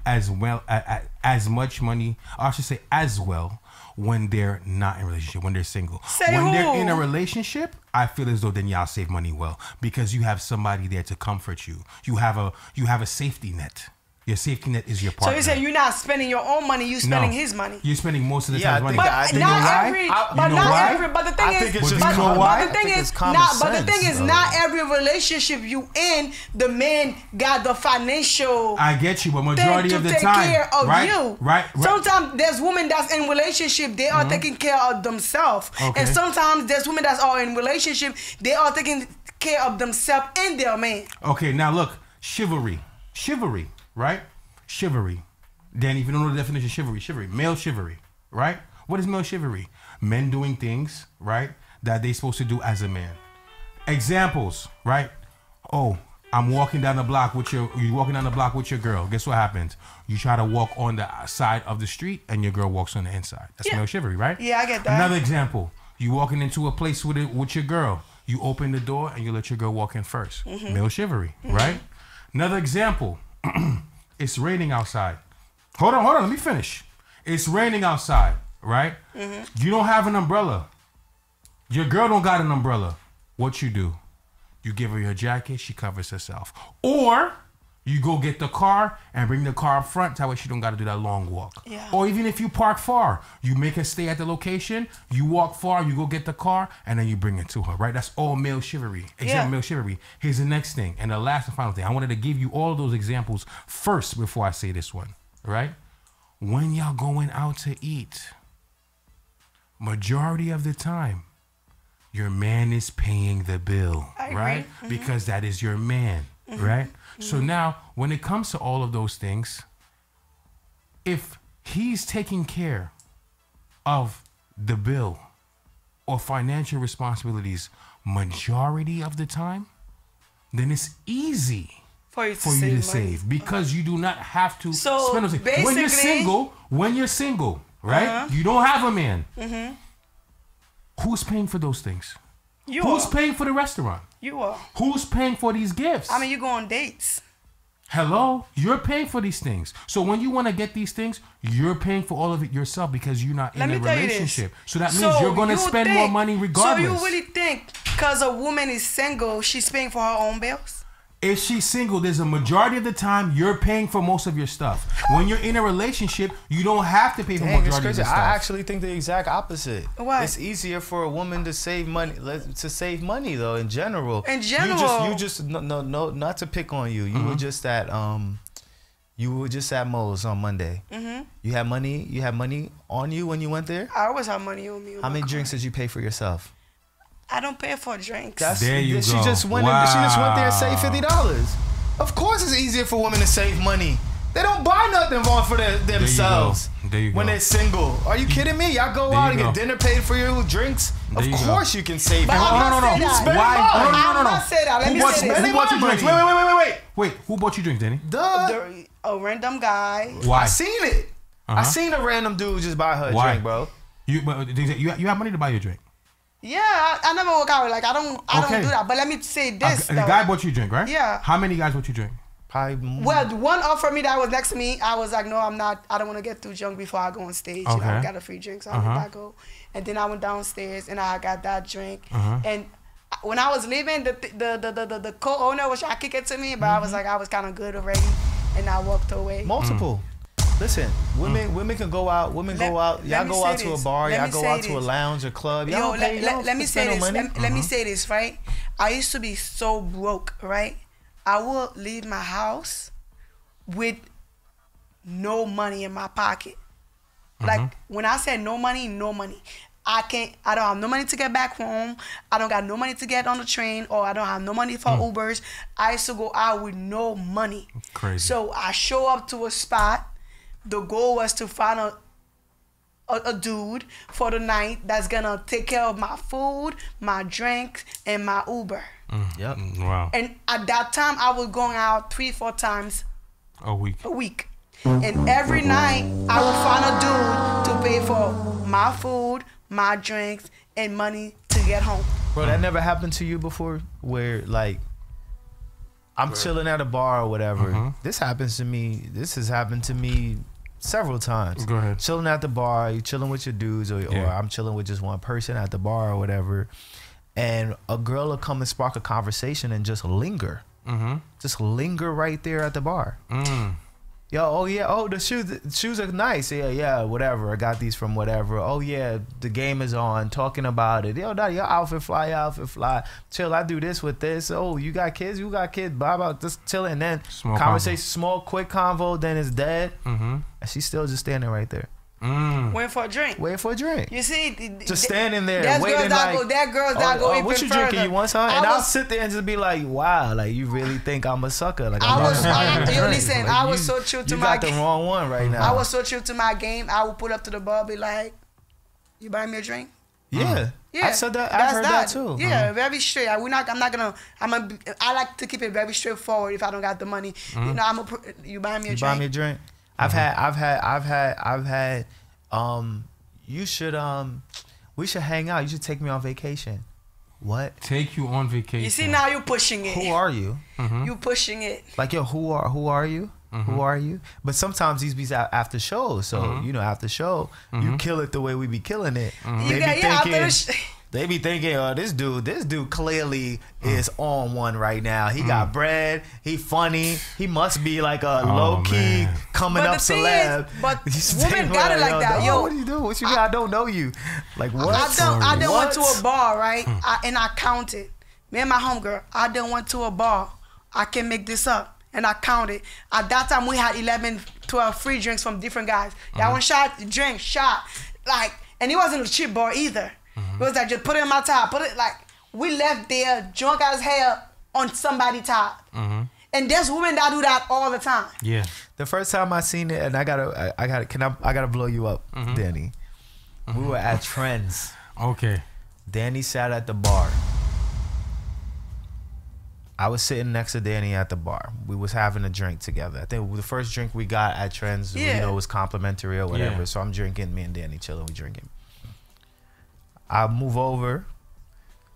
as much money, or I should say as well, when they're not in a relationship, when they're single. Say when who? they're in a relationship, I feel as though then y'all save money well because you have somebody there to comfort you. You have a safety net. Your safety net is your So partner. you say you're not spending your own money, you're spending his money. You're spending most of the Yeah, time I money. think But I think not you know why? every, You but know not why? every. But the thing I is, think it's just- but, you know but why? the thing I think is, it's common not. But the thing sense, is, though. not every relationship you in, the man got the financial. I get you, but thing majority to of the take time, care of right? you. Right. Sometimes there's women that's in relationship, they are taking care of themselves, Okay. and sometimes there's women that's are in relationship, they are taking care of themselves and their man. Okay, now look, chivalry, right? Chivalry. Danny, if you don't know the definition of chivalry, male chivalry, right? What is male chivalry? Men doing things, right, that they supposed to do as a man. Examples, right? Oh, I'm walking down the block with you walking down the block with your girl. Guess what happens? You try to walk on the side of the street and your girl walks on the inside. That's Yeah. male chivalry, right? Yeah, I get that. Another example, you walking into a place with your girl. You open the door and you let your girl walk in 1st. Male chivalry, right? Another example, it's raining outside. Hold on, let me finish. It's raining outside, right? You don't have an umbrella. Your girl don't got an umbrella. What you do? You give her your jacket, she covers herself. Or you go get the car and bring the car up front, that way she don't got to do that long walk. Yeah. Or even if you park far, you make her stay at the location, you walk far, you go get the car, and then you bring it to her, right? That's all male chivalry. Male chivalry. Here's the next thing, and the last and final thing. I wanted to give you all those examples first before I say this one, right? When y'all going out to eat, majority of the time, your man is paying the bill, I agree. right? Because that is your man, right? So now, when it comes to all of those things, if he's taking care of the bill or financial responsibilities majority of the time, then it's easy For you for you to money. save because you do not have to So, spend those things. When you're single, right? You don't have a man. Who's paying for those things? Who's paying for the restaurant? You are. Who's paying for these gifts? I mean, you go on dates. Hello? You're paying for these things. So when you want to get these things, you're paying for all of it yourself because you're not in a relationship. So that means you're going to spend more money regardless. So you really think because a woman is single, she's paying for her own bills? If she's single, there's a majority of the time you're paying for most of your stuff. When you're in a relationship, you don't have to pay for Dang, it's majority of crazy. the stuff. I actually think the exact opposite. Why? It's easier for a woman to save money though in general. In general. You just no not to pick on you. You were just at Moe's on Monday. You had money on you when you went there? I always have money on me. How many drinks did you pay for yourself? I don't pay for drinks. There you She go. just went there and saved $50. Of course it's easier for women to save money They don't buy nothing wrong for themselves There you go. when they're single. Are you kidding me? Y'all go out and get dinner paid for you, drinks. Of course you can save. But I'm not saying that. Spend Why? money. I'm not saying that. Let me say this. Who bought you drinks? Wait. Who bought you drinks, Danny? A random guy. Why? I seen it. I seen a random dude just buy her a drink, bro. You have money to buy your drink. Yeah, I never work out. Like I don't do that. But let me say this. The guy bought you a drink, right? Yeah. How many guys bought you a drink? Probably. Well, one offered me that was next to me. I was like, no, I'm not. I don't want to get too drunk before I go on stage. You know, I got a free drink, so I let that go. And then I went downstairs and I got that drink. And when I was leaving, the co-owner was trying to kick it to me, but I was like, I was kind of good already, and I walked away. Multiple. Listen, women can go out. Women go out. Y'all go out to a bar. Y'all go out to a lounge or club. Y'all let me say this. Let me say this, right? I used to be so broke, right? I will leave my house with no money in my pocket. Like when I said no money, no money. I don't have no money to get back home. I don't got no money to get on the train, or I don't have no money for Ubers. I used to go out with no money. Crazy. So I show up to a spot. The goal was to find a dude for the night that's gonna take care of my food, my drinks, and my Uber. Yep. Wow. And at that time, I was going out 3-4 times A week. And every night, I would find a dude to pay for my food, my drinks, and money to get home. Bro, that never happened to you before? Where, like, I'm chilling at a bar or whatever. This happens to me. This has happened to me several times. Go ahead. Chilling at the bar, you chilling with your dudes, or I'm chilling with just one person at the bar or whatever. And a girl will come and spark a conversation and just linger. Just linger right there at the bar. Yo, oh yeah, oh the shoes are nice. Yeah, whatever. I got these from whatever. Oh yeah, the game is on. Talking about it. Yo, your outfit fly. Chill. I do this with this. Oh, you got kids? Blah blah. Just chilling. And then conversation, small, quick convo. Then it's dead. And she's still just standing right there. Waiting for a drink. You see, just standing there, there's waiting. Girls that go even what you further. drinking? You want something? And I'll sit there and just be like, wow, like you really think I'm a sucker? Like I was like, so true to you my got the wrong one right now. I was so true to my game. I would pull up to the bar, be like, "You buy me a drink?" Yeah. I said that. I heard that too. Yeah, very straight. I like to keep it very straightforward. If I don't got the money, you know, you buy me a drink. Buy me a drink. I've had. You should. We should hang out. You should take me on vacation. What? Take you on vacation. You see, now you're pushing it. Who are you? You pushing it. Like, yo, who are you? Who are you? But sometimes these be after shows. So you know, after show, you kill it the way we be killing it. They be thinking, oh, this dude clearly is on one right now. He got bread. He funny. He must be like a low key coming up celeb. But women got it like that. Yo, what do you do? What you mean? I don't know you. Like what? I done went to a bar, right? And I counted. Me and my homegirl, I done went to a bar. I can make this up. And I counted. At that time, we had 11, 12 free drinks from different guys. That one shot, drink, shot. Like, and it wasn't a cheap bar either. It was like, just put it in my top. We left there drunk as hell on somebody's top. And there's women that do that all the time. Yeah. The first time I seen it, and I gotta blow you up, Danny. We were at Trends. Okay. Danny sat at the bar. I was sitting next to Danny at the bar. We was having a drink together. I think the first drink we got at Trends, was complimentary or whatever. Yeah. So I'm drinking, me and Danny chilling, we drinking. I move over.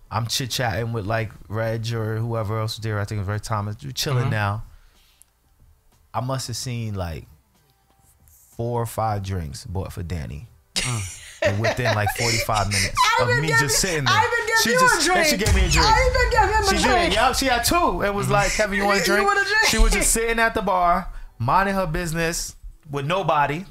I'm chit-chatting with like Reg or whoever else was there. I think it was Red Thomas. We're chilling now. I must have seen like 4 or 5 drinks bought for Danny. And within like 45 minutes of me just sitting there. She gave me a drink. I even gave him a drink. Did. Yep, she had 2. It was like, Kevin, you want a drink? You want a drink? She was just sitting at the bar, minding her business with nobody.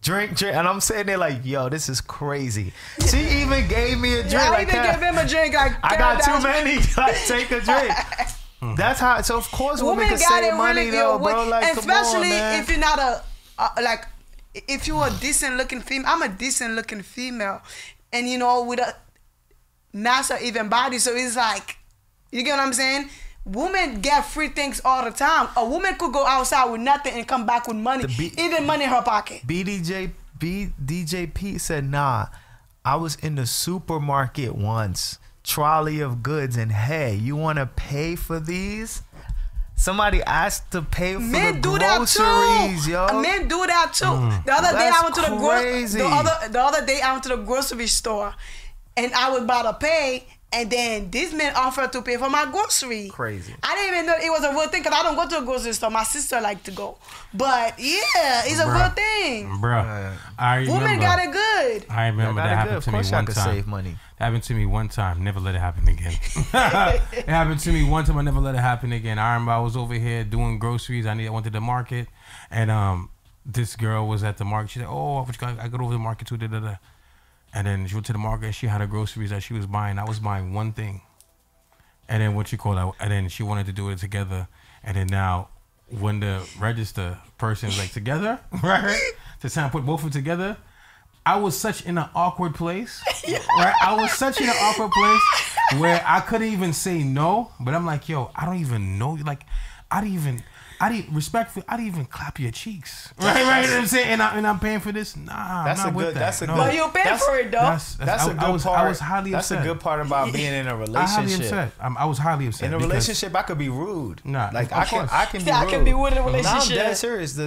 Drink, and I'm sitting there like, yo, this is crazy. She even gave me a drink. I even gave him a drink. Like, I got too many. Like, take a drink. That's how. So of course, women can save money though, bro. Like, especially come on, man. if you're not if you're a decent looking female. I'm a decent looking female, and with a not so even body. So it's like, you get what I'm saying? women get free things all the time. A woman could go outside with nothing and come back with money, even money in her pocket. DJ Pete said, nah, I was in the supermarket once, trolley of goods, and hey, you want to pay for these? Somebody asked to pay for Men the do groceries, that too. yo. Men do that too. The other day I went to crazy. the other day I went to the grocery store, and I was about to pay, and then this man offered to pay for my grocery. Crazy. I didn't even know it was a real thing because I don't go to a grocery store. My sister like to go, but yeah, it's a real thing. Bruh, I remember. Women got it good. I remember that happened to me one could time. save money. That happened to me one time. Never let it happen again. It happened to me one time. I never let it happen again. I remember I was over here doing groceries. I went to the market, and this girl was at the market. She said, "Oh, I go over to the market too." Da, da, da. And then she went to the market and she had her groceries that she was buying. I was buying one thing. And then and then she wanted to do it together. And then now when the register person is like together, right? To try and put both of them together, I was such in an awkward place. Right? I was such in an awkward place where I couldn't even say no. But I'm like, yo, I don't even know. Like, I didn't even clap your cheeks. Right, you know what I'm saying? And I'm paying for this? Nah, That's I'm a not good. with that. That's a No. good. But you pay for it though. That's a good part. I was highly That's upset. a good part about being in a I was highly relationship. upset. I was highly upset. In a because- relationship, I could be rude. Nah, like of I can course. be rude. I can be rude in a No, I'm relationship. dead serious.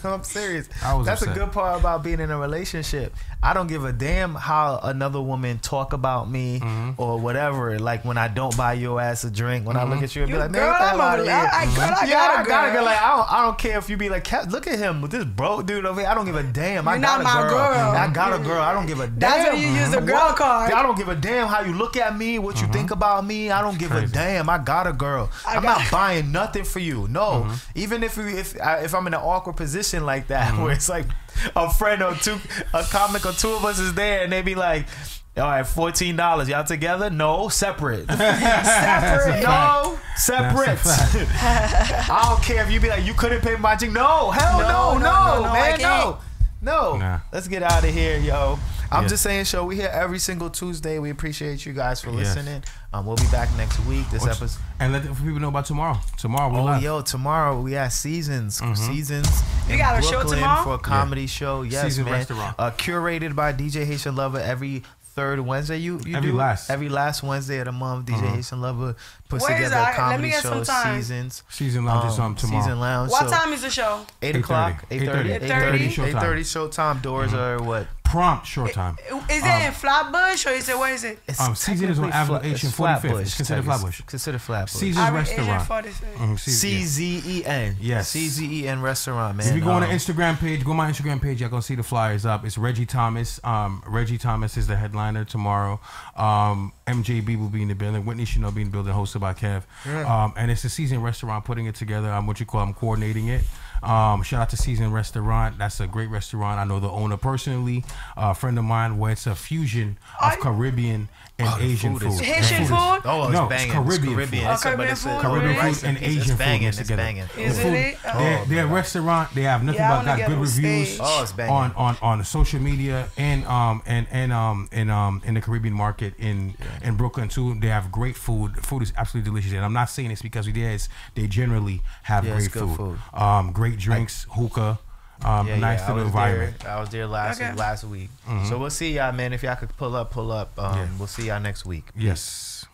I'm serious. I was That's upset. a good part about being in a relationship. I don't give a damn how another woman talk about me or whatever. Like when I don't buy your ass a drink, when I look at you and be like, man, girl, get the hell I'm out of a- here. I gotta go. Like I don't care if you be like, look at him with this broke dude over here. I don't give a damn. I You're got not a my girl. girl. I got a girl. I don't give a damn. That's when you use the girl card. I don't give a damn how you look at me, what you think about me. I don't give a Crazy. damn. I got a girl. I'm not buying nothing for you. No. Even if I'm in an awkward position like that, where it's like a friend or a comic or two of us is there, and they be like, all right, $14. Y'all together? No, separate. Separate. No, separate. I don't care if you be like, you couldn't pay my drink. No, hell no, no, I man, can't. no. Nah. Let's get out of here, yo. I'm Yeah. just saying, show. We here every single Tuesday. We appreciate you guys for Yes. listening. We'll be back next week. This episode. And let people know about tomorrow. Tomorrow we're live. Yo, tomorrow we have Seasons. Seasons. You in got a show Brooklyn tomorrow? for a comedy show. Yes, Season man. Restaurant. Curated by DJ Haitian Lover every third Wednesday. You Every do last. every last Wednesday of the month. DJ Haitian Lover puts Where is together that? a Let me comedy get show. some time. Seasons. Season Lounge is tomorrow. Season Lounge. What so time is the show? 8 o'clock. 8:30. 8:30 showtime. 8:30 showtime. Doors are what? Prompt short time. Is it in Flatbush or is it where is it? It's Season is on technically Avenue H and 45th. Flatbush. It's considered Flatbush. Considered Flatbush. Season's Asian Restaurant. 46. CZEN. Yes. CZEN restaurant, man. If you go on the Instagram page, go on my Instagram page, you're going to see the flyers up. It's Reggie Thomas. Reggie Thomas is the headliner tomorrow. MJB will be in the building. Whitney Chanel will be in the building, hosted by Kev. And it's a Season Restaurant putting it together. I'm coordinating it. Shout out to Season Restaurant. That's a great restaurant. I know the owner personally. A friend of mine, where it's a fusion of Caribbean and Asian food is food. Haitian food? Oh, it's No, it's banging. Caribbean food. It's Caribbean it's food? Caribbean Rice food and it's Asian food banging. mixed It's together. banging. Is The food- it? Their restaurant, they have nothing Yeah, I but wanna got get good on reviews stage. Oh, it's banging. on social media and in the Caribbean market in Brooklyn too. They have great food. The food is absolutely delicious, and I'm not saying this because they generally have Yeah, it's great good food. Great drinks, hookah. Nice little environment. I was there last week. So we'll see y'all, man. If y'all could pull up. Yeah. We'll see y'all next week. Yes.